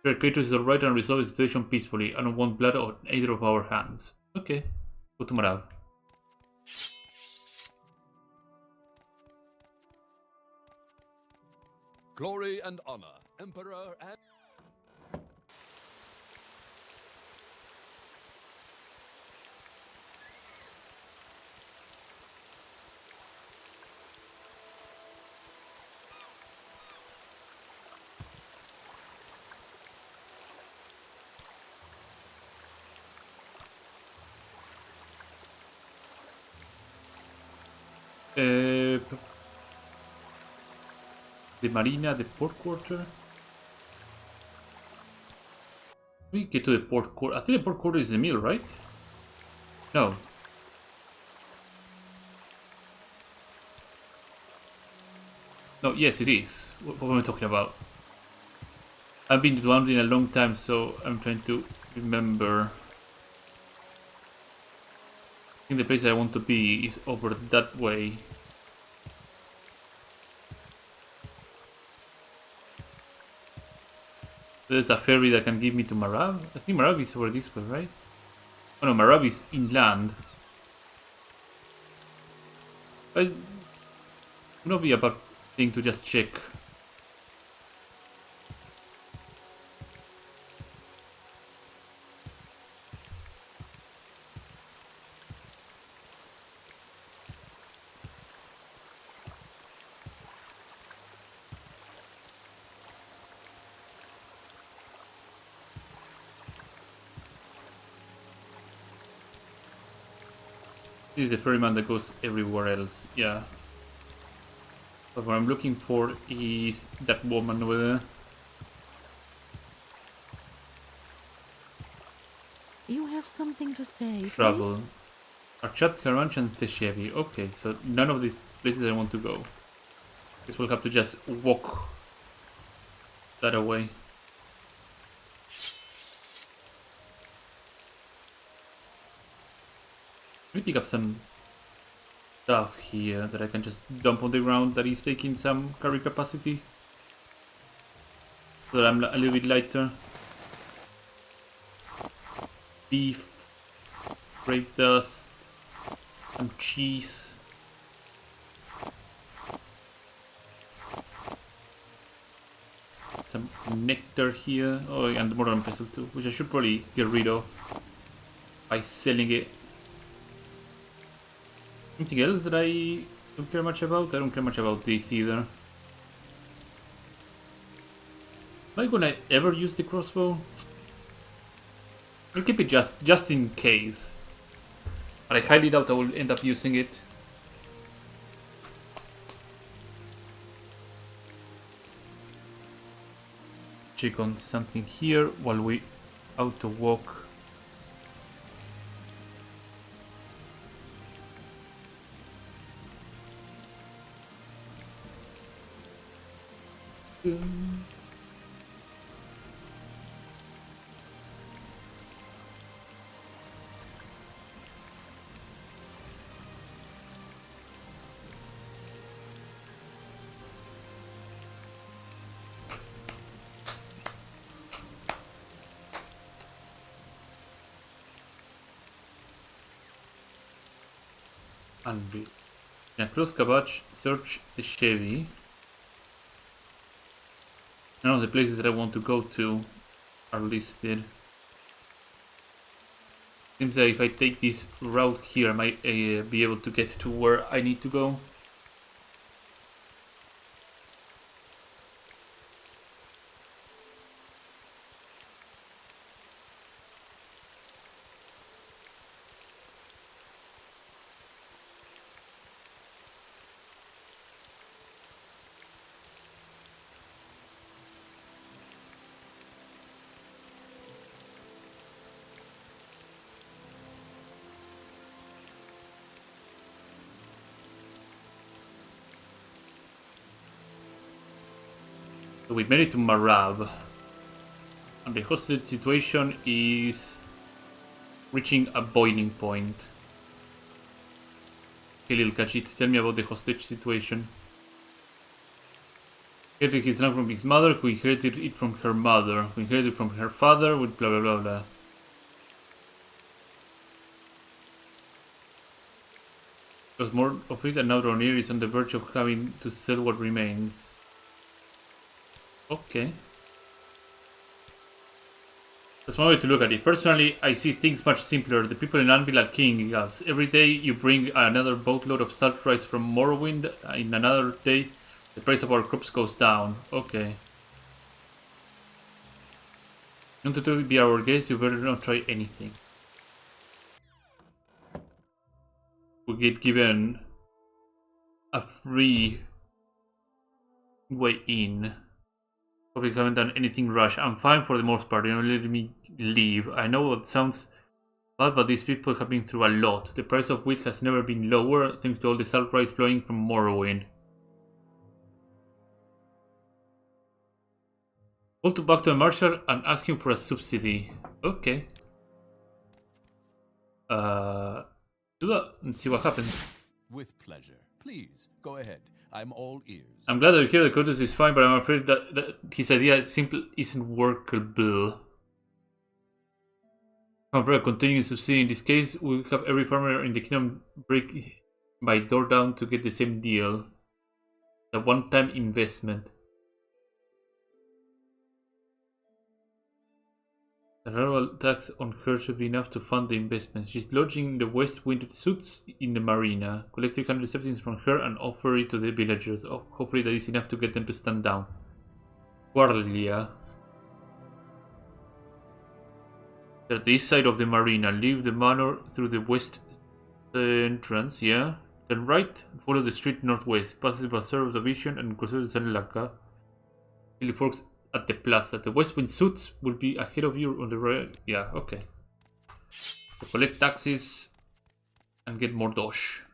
Kratos is alright and resolve the situation peacefully. I don't want blood on either of our hands. Okay, go to Marab. Glory and honor, Emperor and... The marina, the port quarter. We get to the port quarter. I think the port quarter is the mill, right? No. No, yes, it is. What am I talking about? I've been to Anvil in a long time, so I'm trying to remember. I think the place I want to be is over that way. There's a ferry that can give me to Marab. I think Marab is over this way, right? Oh no, Marab is inland. It would not be a bad thing to just check. This is the ferryman that goes everywhere else, yeah. But what I'm looking for is that woman over there. You have something to say? Travel. Archat, Karanch, and Teshevi. Okay, so none of these places I want to go. Guess we'll have to just walk that away. Let me pick up some stuff here that I can just dump on the ground that is taking some carry capacity. So that I'm a little bit lighter. Beef, grape dust, some cheese. Some nectar here. Oh, and the modern pestle too, which I should probably get rid of by selling it. Anything else that I don't care much about? I don't care much about this either. Am I gonna ever use the crossbow? I'll keep it just in case. But I highly doubt I will end up using it. Check on something here while we out to walk. Anvil. In a close cabbage, search the Chevy. None of the places that I want to go to are listed. Seems that if I take this route here, I might be able to get to where I need to go. So we made it to Marab. And the hostage situation is reaching a boiling point. Okay, little Kachit, tell me about the hostage situation. Inherited his rank from his mother, who inherited it from her mother, who inherited it from her father, with blah blah blah blah. Because more of it, and now Ronir is on the verge of having to sell what remains. Okay. That's one way to look at it. Personally, I see things much simpler. The people in Anvil are killing us. Every day you bring another boatload of salt rice from Morrowind. In another day, the price of our crops goes down. Okay. You want to be our guest, you better not try anything. We get given a free way in. We haven't done anything rash. I'm fine for the most part. You know, let me leave. I know it sounds bad, but these people have been through a lot. The price of wheat has never been lower, thanks to all the salt rice flowing from Morrowind. Go to back to the marshal and ask him for a subsidy. Okay. Do that and see what happens. With pleasure. Please, go ahead. I'm all ears. I'm glad to hear the Curtis is fine, but I'm afraid that his idea simply isn't workable. However, continuing subsidy in this case, we'll have every farmer in the kingdom break by door down to get the same deal. A one-time investment. The rural tax on her should be enough to fund the investment. She's lodging in the West Wind suits in the marina. Collect 300 settings from her and offer it to the villagers. Oh, hopefully that is enough to get them to stand down. Guardia. At the east side of the marina. Leave the manor through the west entrance, yeah. Then right, follow the street northwest. Pass the Bazaar of the Vision and cross the San Laka. Till it forks at the plaza. The West Wind suits will be ahead of you on the right. Yeah, okay. So collect taxes and get more dosh.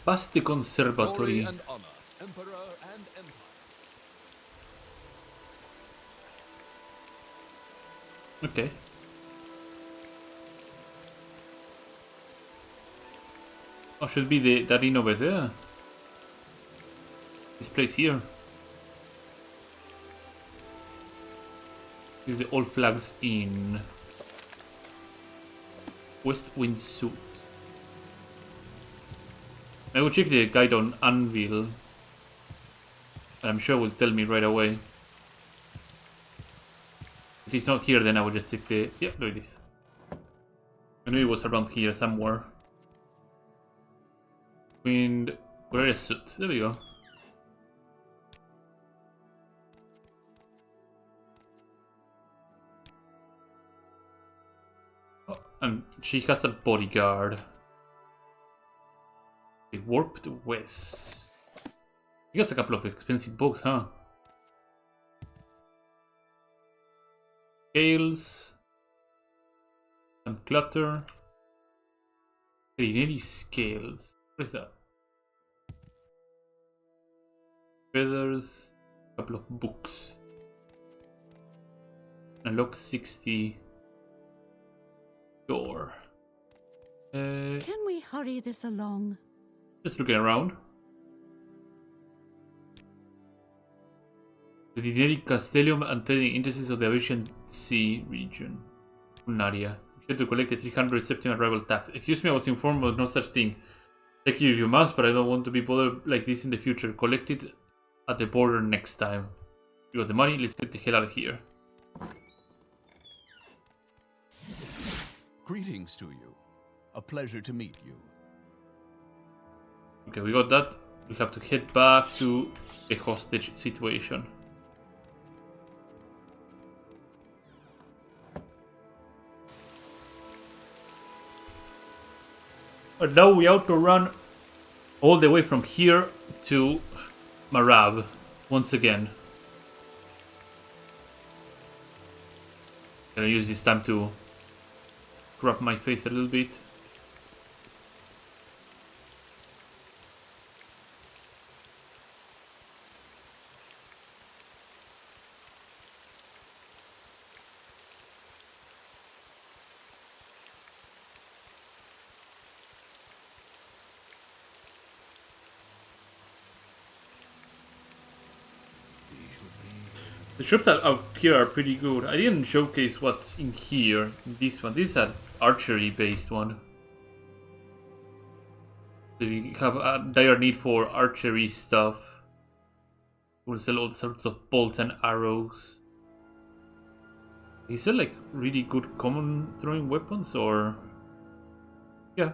Past the Glory conservatory. and honor, emperor and empire. Okay. Oh, should be that inn over there. This place here. This is the Old Flags Inn. West Wind Suit. I will check the guide on Anvil. And I'm sure it will tell me right away. If it's not here, then I will just take the... Yeah, look at this. I knew it was around here somewhere. Wind... Where is suit? There we go. Oh, and she has a bodyguard. The Warped West. He has a couple of expensive books, huh? Scales. Some clutter. Trinity Scales. What is that? feathers, a couple of books. Unlock 60 door. Can we hurry this along? Just looking around. The Dineric Castellum and trading industries of the Aviation Sea region. Lunaria. You have to collect the 300 Septim arrival tax. Excuse me, I was informed of no such thing. Take you if you must, but I don't want to be bothered like this in the future. Collect it at the border next time. You got the money, let's get the hell out of here. Greetings to you. A pleasure to meet you. Okay, we got that. We have to head back to the hostage situation. But now we have to run all the way from here to Marab once again. Gonna use this time to scrub my face a little bit. The shops out here are pretty good. I didn't showcase what's in here. This one. This is an archery based one. So you have a dire need for archery stuff. We'll sell all sorts of bolts and arrows. Is it like really good common throwing weapons or... Yeah.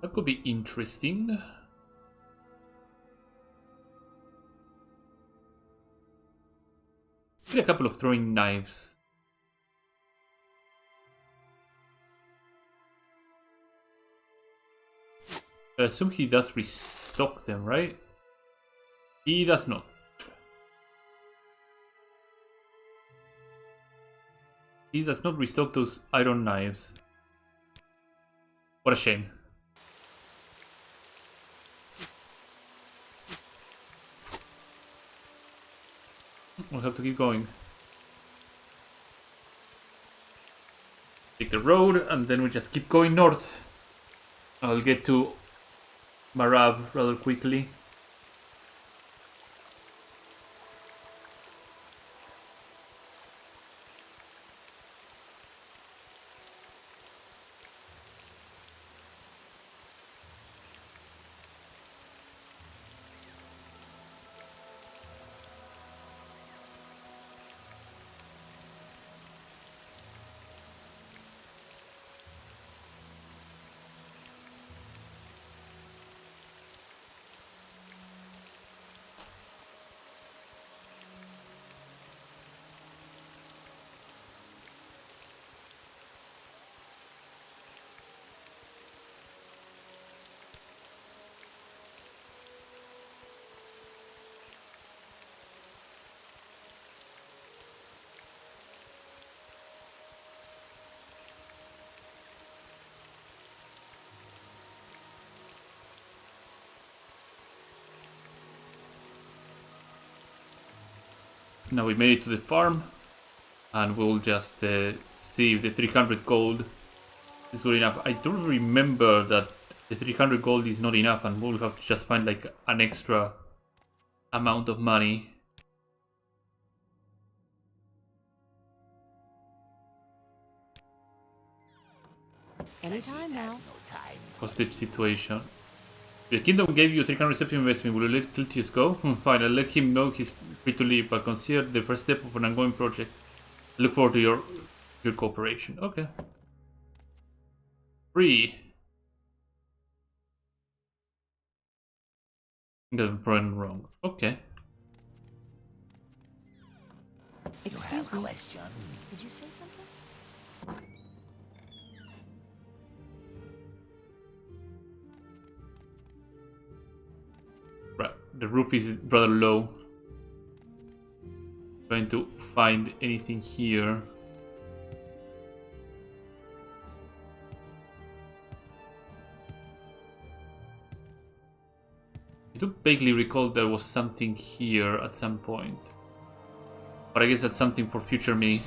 That could be interesting. A couple of throwing knives. I assume he does restock them, right? He does not. He does not restock those iron knives. What a shame. We'll have to keep going. Take the road and then we just keep going north. I'll get to Marab rather quickly. Now we made it to the farm, and we'll just see if the 300 gold is good enough. I don't remember that the 300 gold is not enough, and we'll have to just find like an extra amount of money. Anytime now. Hostage situation. The kingdom gave you 300 reception investment. Will you let Clitius go? Fine, I'll let him know he's free to leave, but consider the first step of an ongoing project. I look forward to your cooperation. Okay. Free. Got run wrong. Okay. Excuse me. Did you say something? Right, the roof is rather low. Trying to find anything here. do vaguely recall there was something here at some point. But I guess that's something for future me.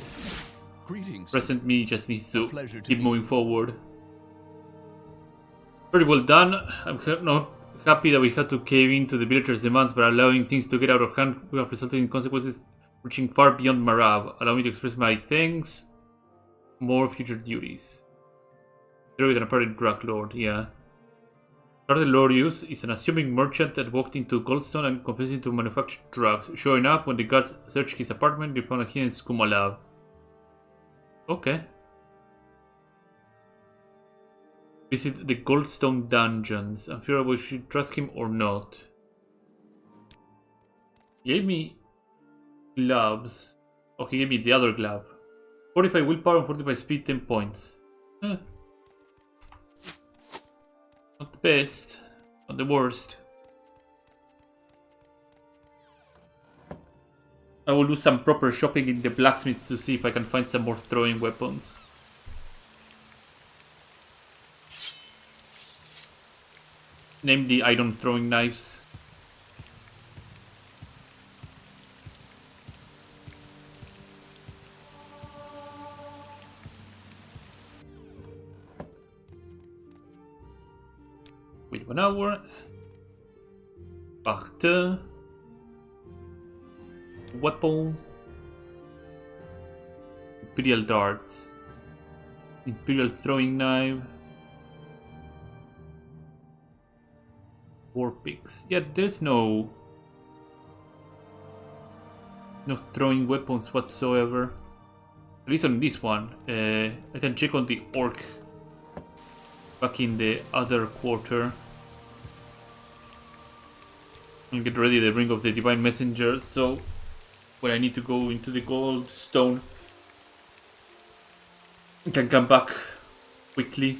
Greetings. Present me just needs to Pleasure to keep meet moving forward. Very well done. I'm not happy that we had to cave into the villagers' demands, but allowing things to get out of hand would have resulted in consequences reaching far beyond Marab. Allow me to express my thanks. More future duties. There with an apparent drug lord, yeah. Charter Lorius is an assuming merchant that walked into Goldstone and confessing to manufacture drugs. Showing up when the guards searched his apartment, they found a hidden skooma lab. Okay. Visit the Goldstone dungeons. I'm fearful we should trust him or not. He gave me gloves. Oh, he gave me the other glove. 45 willpower and 45 speed, 10 points. Not the best, not the worst. I will do some proper shopping in the blacksmith to see if I can find some more throwing weapons. Namely, iron throwing knives. Wait 1 hour. Wachten. Weapon. Imperial darts. Imperial throwing knife. War picks. Yeah, there's no throwing weapons whatsoever. At least on this one. I can check on the orc back in the other quarter. And get ready the Ring of the Divine Messenger, so when I need to go into the Goldstone, I can come back quickly.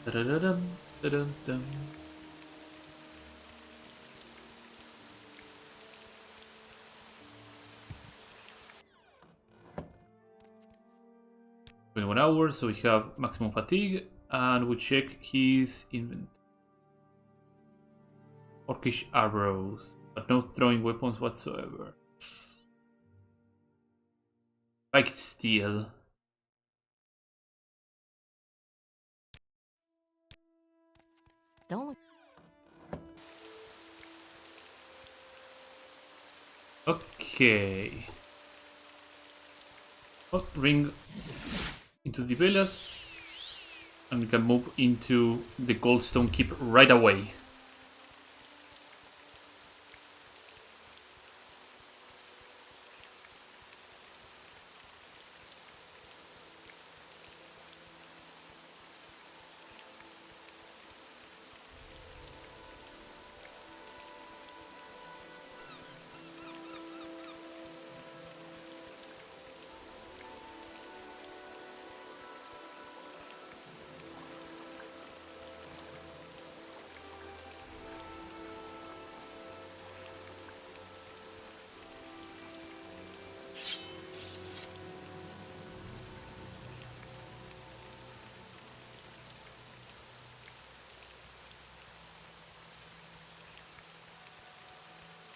Da-da-da-dum, da-dum-dum. One hour, so we have maximum fatigue, and we check his inventory. Orcish arrows, but no throwing weapons whatsoever. Spiked steel. Don't look. Okay. Oh, ring into the villas, and we can move into the Goldstone Keep right away.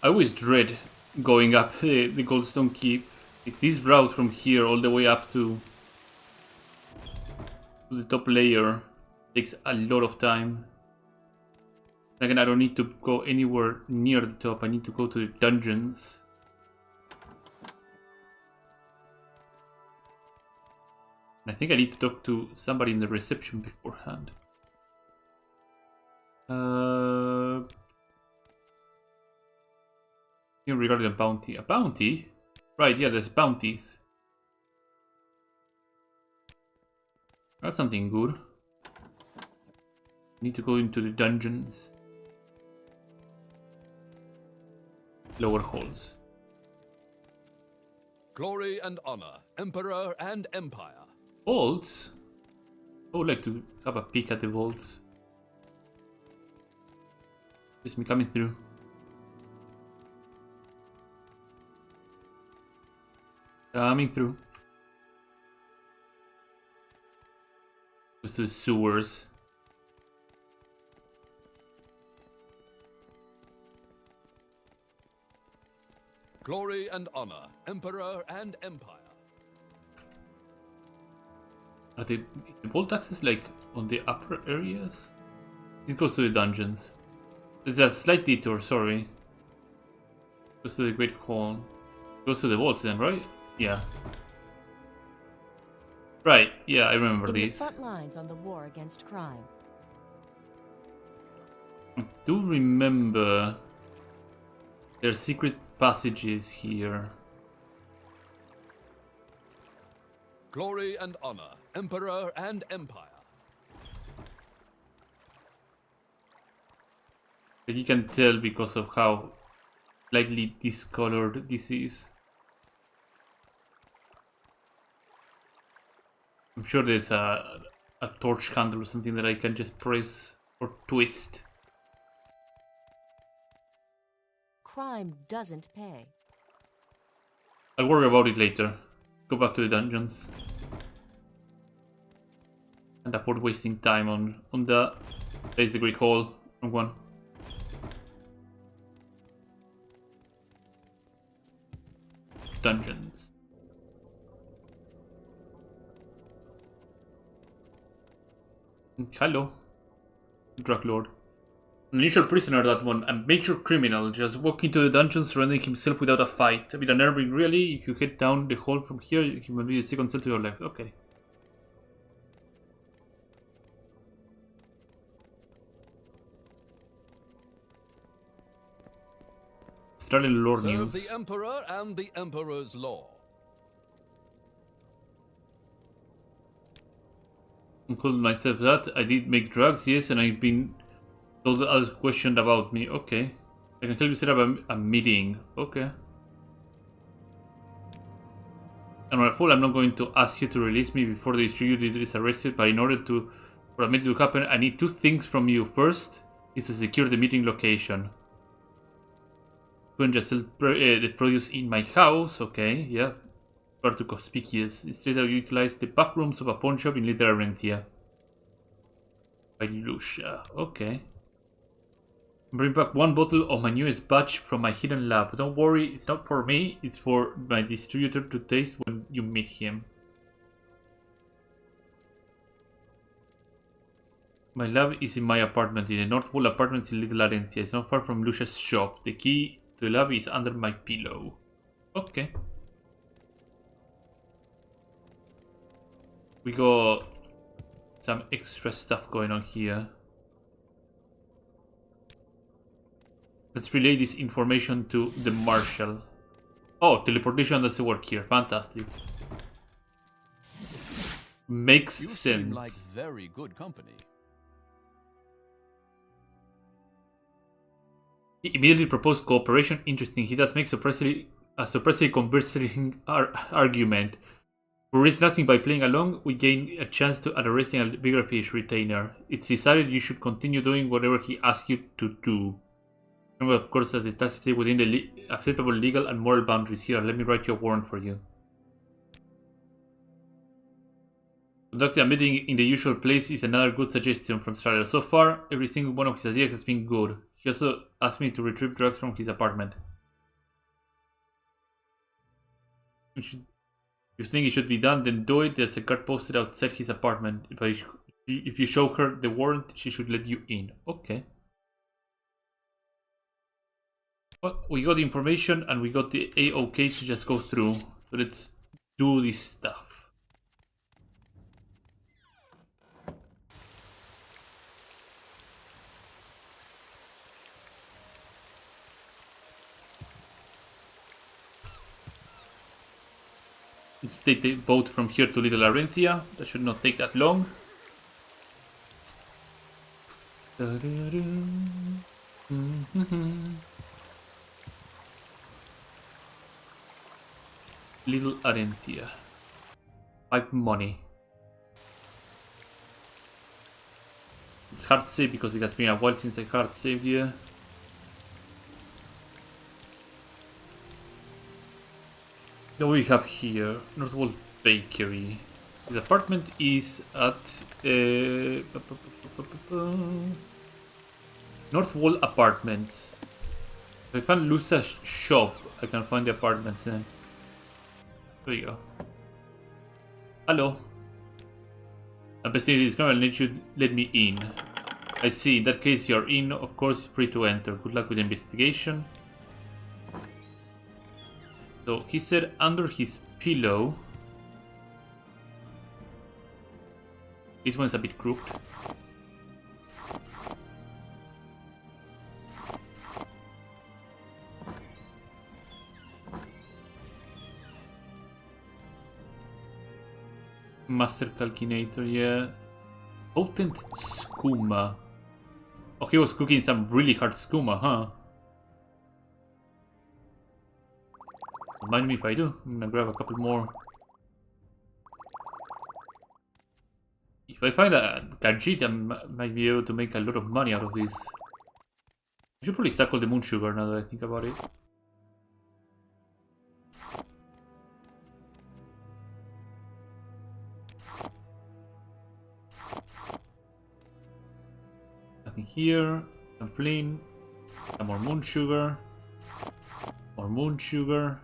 I always dread going up the Goldstone Keep. Like, this route from here all the way up to the top layer takes a lot of time. Again, I don't need to go anywhere near the top. I need to go to the dungeons. I think I need to talk to somebody in the reception beforehand. Regarding a bounty. A bounty? Right, yeah, there's bounties. That's something good. Need to go into the dungeons. Lower halls. Glory and honor, emperor and empire. Vaults? I would like to have a peek at the vaults. Is me coming through? Coming through. Goes to the sewers. Glory and honor, emperor and empire. Are the vault access like on the upper areas? This goes to the dungeons. There's a slight detour, sorry. Goes to the Great Hall. Goes to the vaults then, right? Yeah. Right, yeah, I remember In the these. front lines on the war against crime. I do remember there are secret passages here. Glory and honor, emperor and empire. But you can tell because of how slightly discolored this is. I'm sure there's a torch handle or something that I can just press or twist. Crime doesn't pay. I'll worry about it later. Go back to the dungeons. And avoid wasting time on the... There's the Greek Hall. Wrong one. Dungeons. Hello. Drug Lord. An initial prisoner, that one. A major criminal. Just walk into the dungeons, surrendering himself without a fight. A bit unnerving, really. If you head down the hall from here, he will be the second cell to your left. Okay. Starting lore Serve news. the emperor and the emperor's law. I called myself that. I did make drugs, yes, and I've been told others questioned about me. Okay. I can help you set up a meeting. Okay. And by fool, I'm not going to ask you to release me before the distributor is arrested, but in order for a meeting to happen, I need two things from you. First is to secure the meeting location. You can just sell the produce in my house. Okay, yeah. Far too conspicuous. Instead, I utilize the back rooms of a pawn shop in Little Arentia. By Lucia. Okay. Bring back one bottle of my newest batch from my hidden lab. Don't worry, it's not for me, it's for my distributor to taste when you meet him. My lab is in my apartment, in the North Wall Apartments in Little Arentia. It's not far from Lucia's shop. The key to the lab is under my pillow. Okay. We got some extra stuff going on here. Let's relay this information to the Marshal. Oh, teleportation doesn't work here. Fantastic. Makes You sense. seem like very good company. He immediately proposed cooperation. Interesting. He does make a surprisingly convincing argument. We risk nothing by playing along. We gain a chance at arresting a bigger fish retainer. It's decided you should continue doing whatever he asks you to do. Remember, of course, that it has to stay within the acceptable legal and moral boundaries. Here, let me write you a warrant for you. Conducting a meeting in the usual place is another good suggestion from Strider. So far, every single one of his ideas has been good. He also asked me to retrieve drugs from his apartment. If you think it should be done, then do it. There's a guard posted outside his apartment. If you show her the warrant, she should let you in. Okay. Well, we got the information and we got the A-OK to just go through. So let's do this stuff. Let's take the boat from here to Little Arentia. That should not take that long. Little Arentia. 5 money. It's hard to say because it has been a while since I hard saved here. What we have here? Northwall Bakery. His apartment is at North Wall Apartments. If I can lose a shop, I can find the apartments then. There you go. Hello. I'm investigating this crime and let you let me in. I see. In that case, you're in. Of course, free to enter. Good luck with the investigation. So he said under his pillow. This one's a bit crooked. Master Calculator, yeah. Potent skooma. Oh, he was cooking some really hard skooma, huh? Remind me if I do. I'm gonna grab a couple more. If I find a Khajiit, I might be able to make a lot of money out of this. I should probably stack all the moon sugar now that I think about it. Nothing here. Some flint. Some more moon sugar. More moon sugar.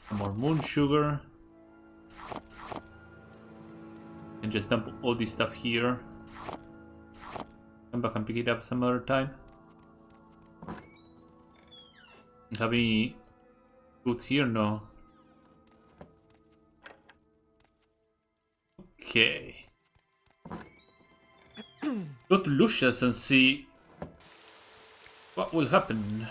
Some more moon sugar. And just dump all this stuff here. Come back and pick it up some other time. Have any goods here? No. Okay. Go to Lucius and see what will happen.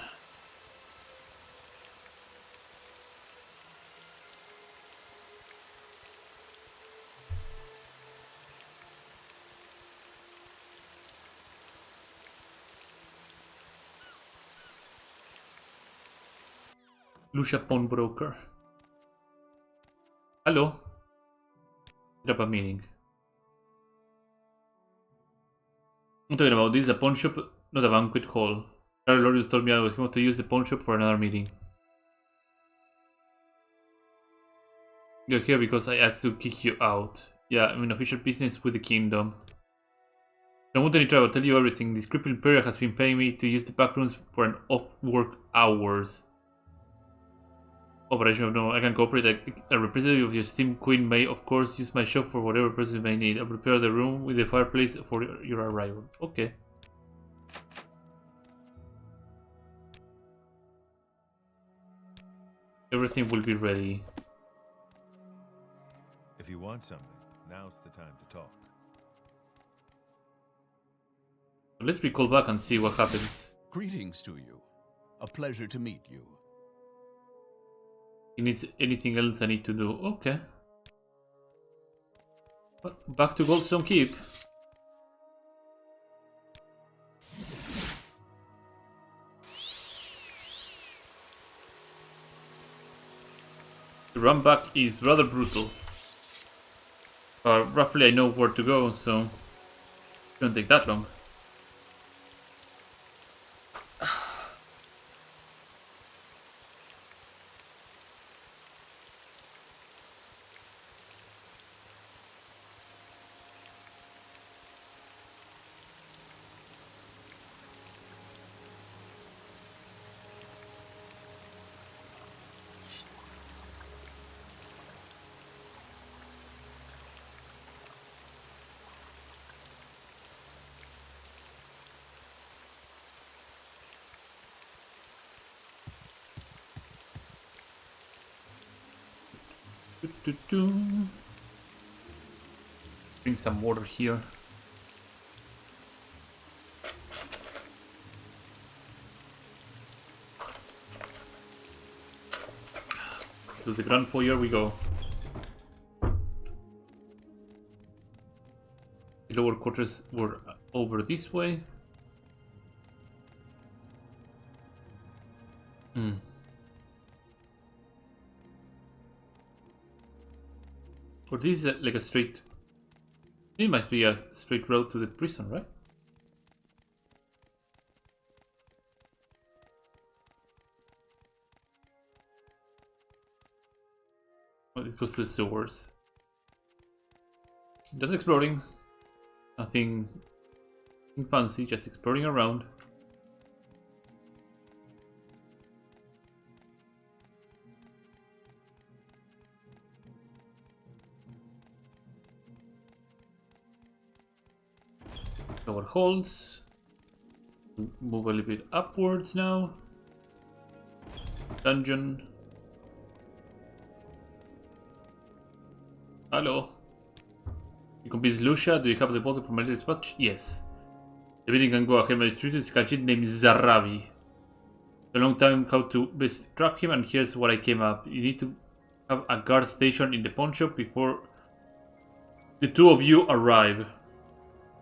Lucia Pawnbroker. Hello. Set up a meeting. I'm talking about this, a pawn shop, not a banquet hall. Charlie Lorius told me I was going to use the pawn shop for another meeting. You're here because I asked to kick you out. Yeah, I'm in official business with the kingdom. Don't want any trouble, I'll tell you everything. This crippled Imperial has been paying me to use the back rooms for an off-work hours. Operation, no, I can cooperate. A representative of your esteemed queen may, of course, use my shop for whatever purpose you may need. I'll prepare the room with the fireplace for your arrival. Okay. Everything will be ready. If you want something, now's the time to talk. Let's recall back and see what happens. Greetings to you. A pleasure to meet you. He needs anything else I need to do. Okay. But back to Goldstone Keep. The run back is rather brutal. Roughly I know where to go, so it shouldn't take that long. Bring some water here. To the Grand Foyer we go. The lower quarters were over this way. Or this is like a straight... It must be a straight road to the prison, right? Oh, this goes to the sewers. Just exploring. Nothing fancy, just exploring around. Our holds. Move a little bit upwards now. Dungeon. Hello. You convince Lucia, do you have the bottle from my little spot? Yes. The meeting can go ahead. My street is a kid named Zarabi. A long time how to best track him, and here's what I came up. You need to have a guard station in the pawn shop before the two of you arrive.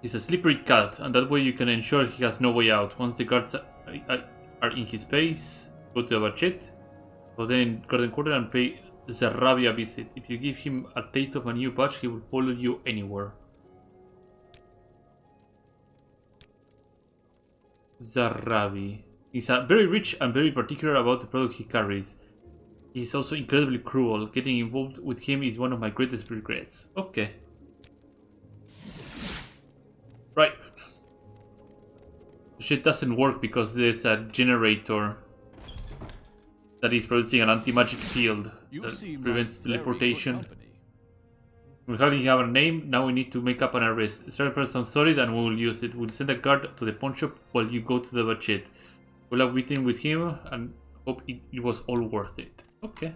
He's a slippery cat, and that way you can ensure he has no way out. Once the guards are in his base, go to the budget, go then in Garden Quarter and pay Zarabi a visit. If you give him a taste of a new patch, he will follow you anywhere. Zarabi. He's very rich and very particular about the product he carries. He's also incredibly cruel. Getting involved with him is one of my greatest regrets. Okay. Right. Shit doesn't work because there's a generator that is producing an anti-magic field that prevents teleportation. We already have a name, now we need to make up an arrest. Strike person solid and we will use it. We'll send a guard to the pawn shop while you go to the budget. We'll have meeting with him and hope it was all worth it. Okay.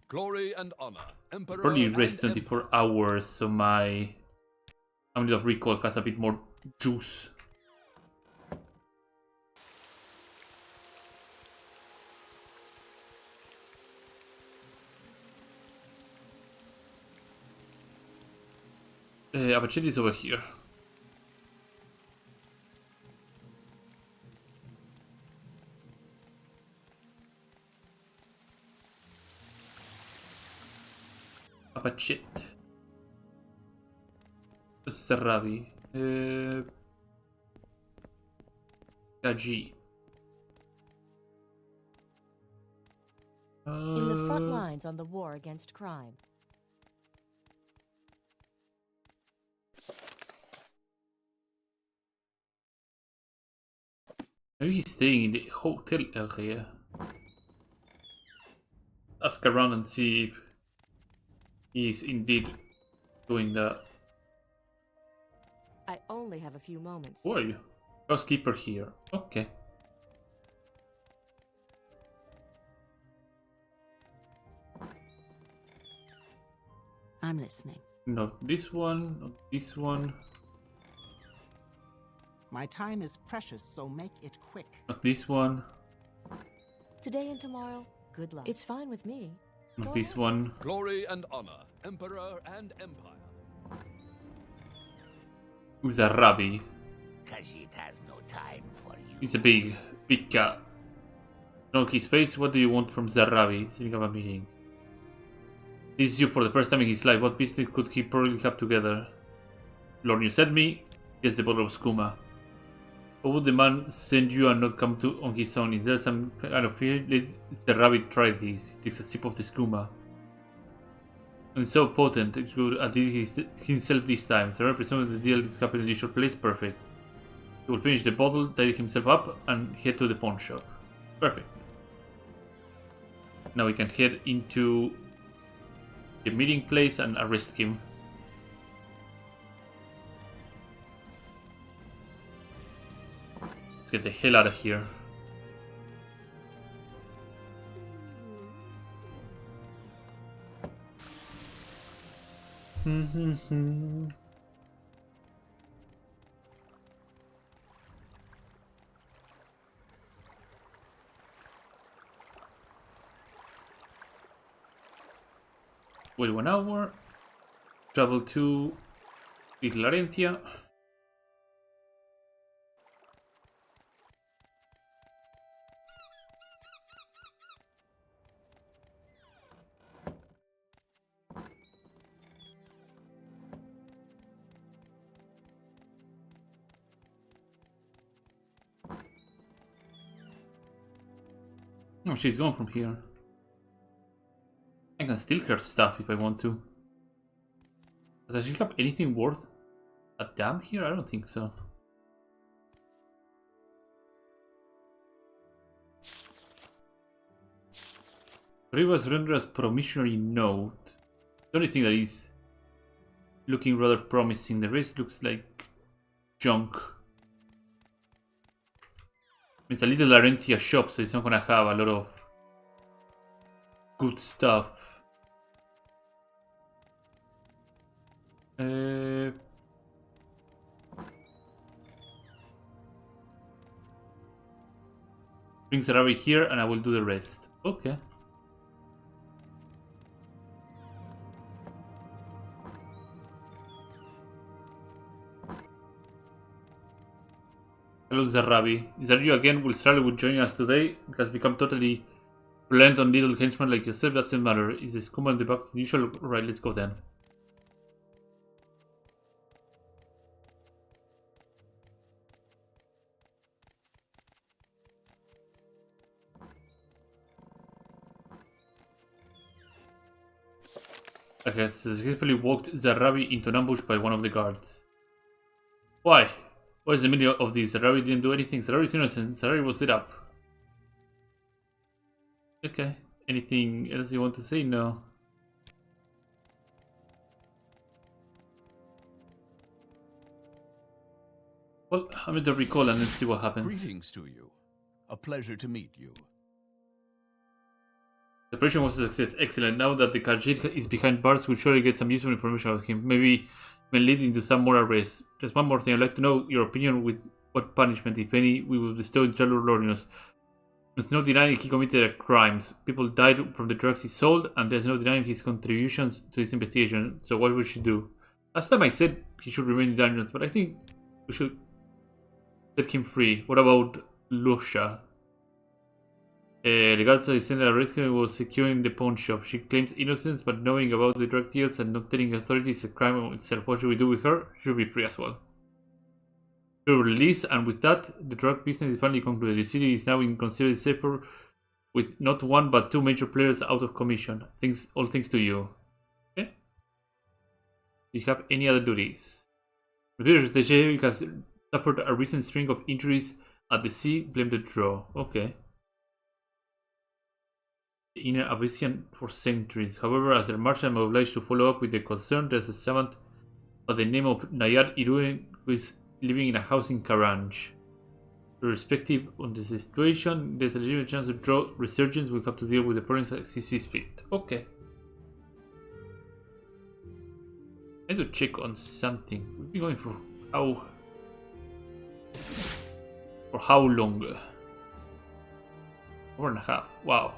Glory and honor. Emperor Probably rest and 24 hours so my Amulet of Recall has a bit more juice. Abachet is over here. Abachet. Zarabi. Gaji. In the front lines on the war against crime. Maybe he's staying in the hotel area. Ask around and see if he's indeed doing that. I only have a few moments. Who are you? Housekeeper here. Okay. I'm listening. Not this one, not this one, My time is precious, so make it quick. not this one, Today and tomorrow, good luck. It's fine with me. not this one. glory and honor. Emperor and empire. Zarabi. Khajiit has no time for you. It's a big cat. Know his face. What do you want from Zarabi? Setting up a meeting. This is you for the first time in his life. What business could he probably have together? Lord, you sent me. Here's the bottle of skooma. How would the man send you and not come to on his own? Is there some kind of fear? Let Zarabi try this. Takes a sip of the skooma. And it's so potent, it could outdo himself this time. Zarabi presumes the deal is happening in a short place. Perfect. He will finish the bottle, tidy himself up, and head to the pawn shop. Perfect. Now we can head into the meeting place and arrest him. Let's get the hell out of here. Wait 1 hour. Travel to Larentia. Oh, she's gone from here. I can steal her stuff if I want to. Does she have anything worth a damn here? I don't think so. Rivas rendered as promissory note. The only thing that is looking rather promising. The rest looks like junk. It's a little Larentia shop, so it's not gonna have a lot of good stuff. Bring Sarabi here and I will do the rest. Okay. Hello Zarabi. Is that you again? Will Strali would join us today? It has become totally reliant on little henchmen like yourself. Doesn't matter. Is the scum on the back the usual? Right, let's go then. Okay, successfully walked Zarabi into an ambush by one of the guards. Why? What is the meaning of this? Zarabi didn't do anything. Zarabi is innocent. Zarabi was lit up. Okay. Anything else you want to say? No. Well, I'm going to recall and then see what happens. Greetings to you. A pleasure to meet you. The operation was a success. Excellent. Now that the Khajiit is behind bars, we'll surely get some useful information about him. Maybe may lead into some more arrests. Just one more thing. I'd like to know your opinion with what punishment, if any, we will bestow in Charlotte Lorinos. There's no denying he committed crimes. People died from the drugs he sold, and there's no denying his contributions to this investigation. So what we should do? Last time I said he should remain in dungeons, but I think we should set him free. What about Lucia? Regards to the scene that rescue was securing the pawn shop. She claims innocence, but knowing about the drug deals and not telling authorities is a crime itself. What should we do with her? She should be free as well. She will release, and with that, the drug business is finally concluded. The city is now considered safer, with not one but two major players out of commission. All thanks to you. Okay. Do you have any other duties? The sheriff has suffered a recent string of injuries at the sea. Blame the draw. Okay. The inner Abyssian for centuries. However, as a marshal, I'm obliged to follow up with the concern. There's a servant by the name of Nayad Iruen who is living in a house in Karanj. Irrespective of the situation, there's a legitimate chance to draw resurgence. We'll have to deal with the problems as he sees fit. Okay. I need to check on something. We've been going for how long? Hour and a half. Wow.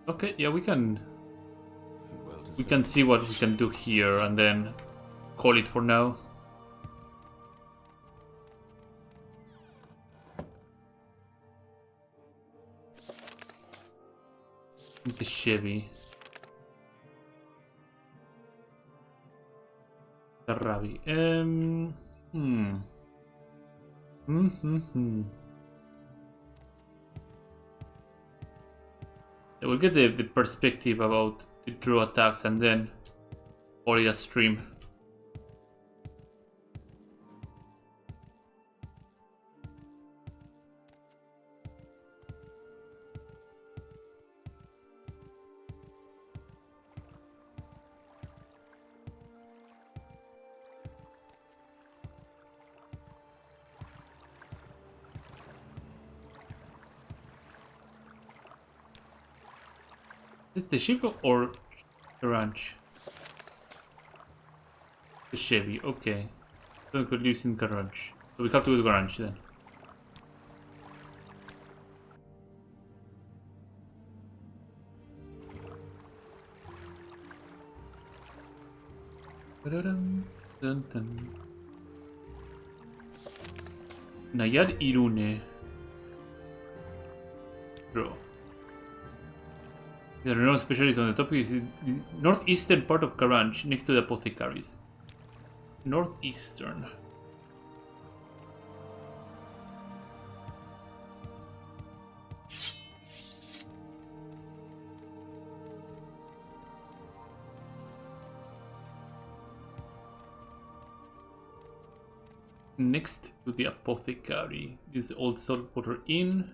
Okay, yeah, we can see what we can do here and then call it for now. The Chevy. Rabi. We'll get the perspective about the draw attacks and then Ori a stream. Is this the ship or the ranch? The Chevy, okay. So we could use in garage. So we have to go to the garage then. Nayad Irune. Bro. The renowned specialist on the topic is in the northeastern part of Karanj, next to the apothecaries. Northeastern. Next to the apothecary. This is the old saltwater inn.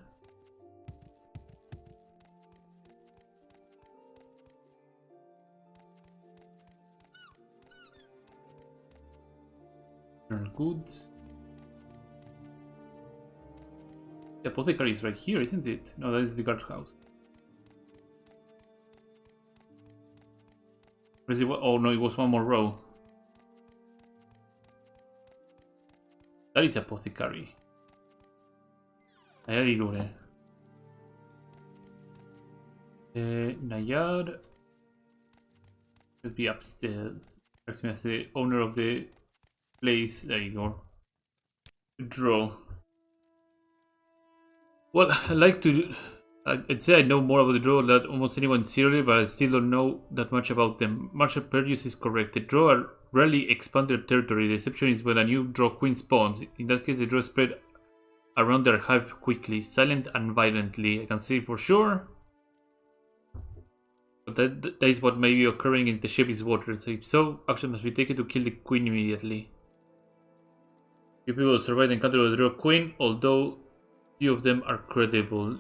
Goods. The apothecary is right here, isn't it? No, that is the guardhouse. Where is it? Oh no, it was one more row. That is apothecary. Nayad Nayad should be upstairs. As the owner of the place. There you go. Draw. Well, I'd say I know more about the draw than almost anyone seriously, but I still don't know that much about them. Martial Perdius is correct. The draw are rarely expand their territory. The exception is when a new draw queen spawns. In that case, the draw spread around their hive quickly, silent and violently. I can say for sure. But that is what may be occurring in the Chevy's waters. If so, action must be taken to kill the queen immediately. Few people survive the encounter with the draw queen, although few of them are credible.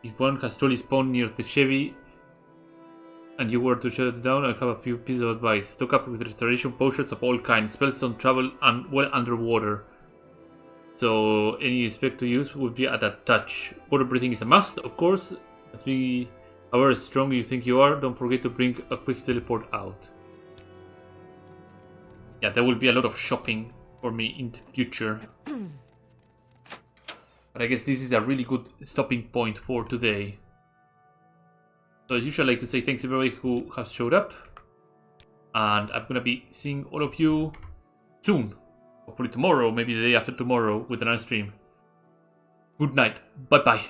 If one has truly spawned near the Chevy and you were to shut it down, I have a few pieces of advice. Stock up with restoration potions of all kinds. Spells don't travel well underwater, so any you expect to use would be at a touch. Water breathing is a must, of course. As be however strong you think you are, don't forget to bring a quick teleport out. Yeah, there will be a lot of shopping for me in the future. But I guess this is a really good stopping point for today. So as usual, I'd like to say thanks to everybody who has showed up. And I'm gonna be seeing all of you soon. Hopefully tomorrow, maybe the day after tomorrow with another stream. Good night. Bye bye.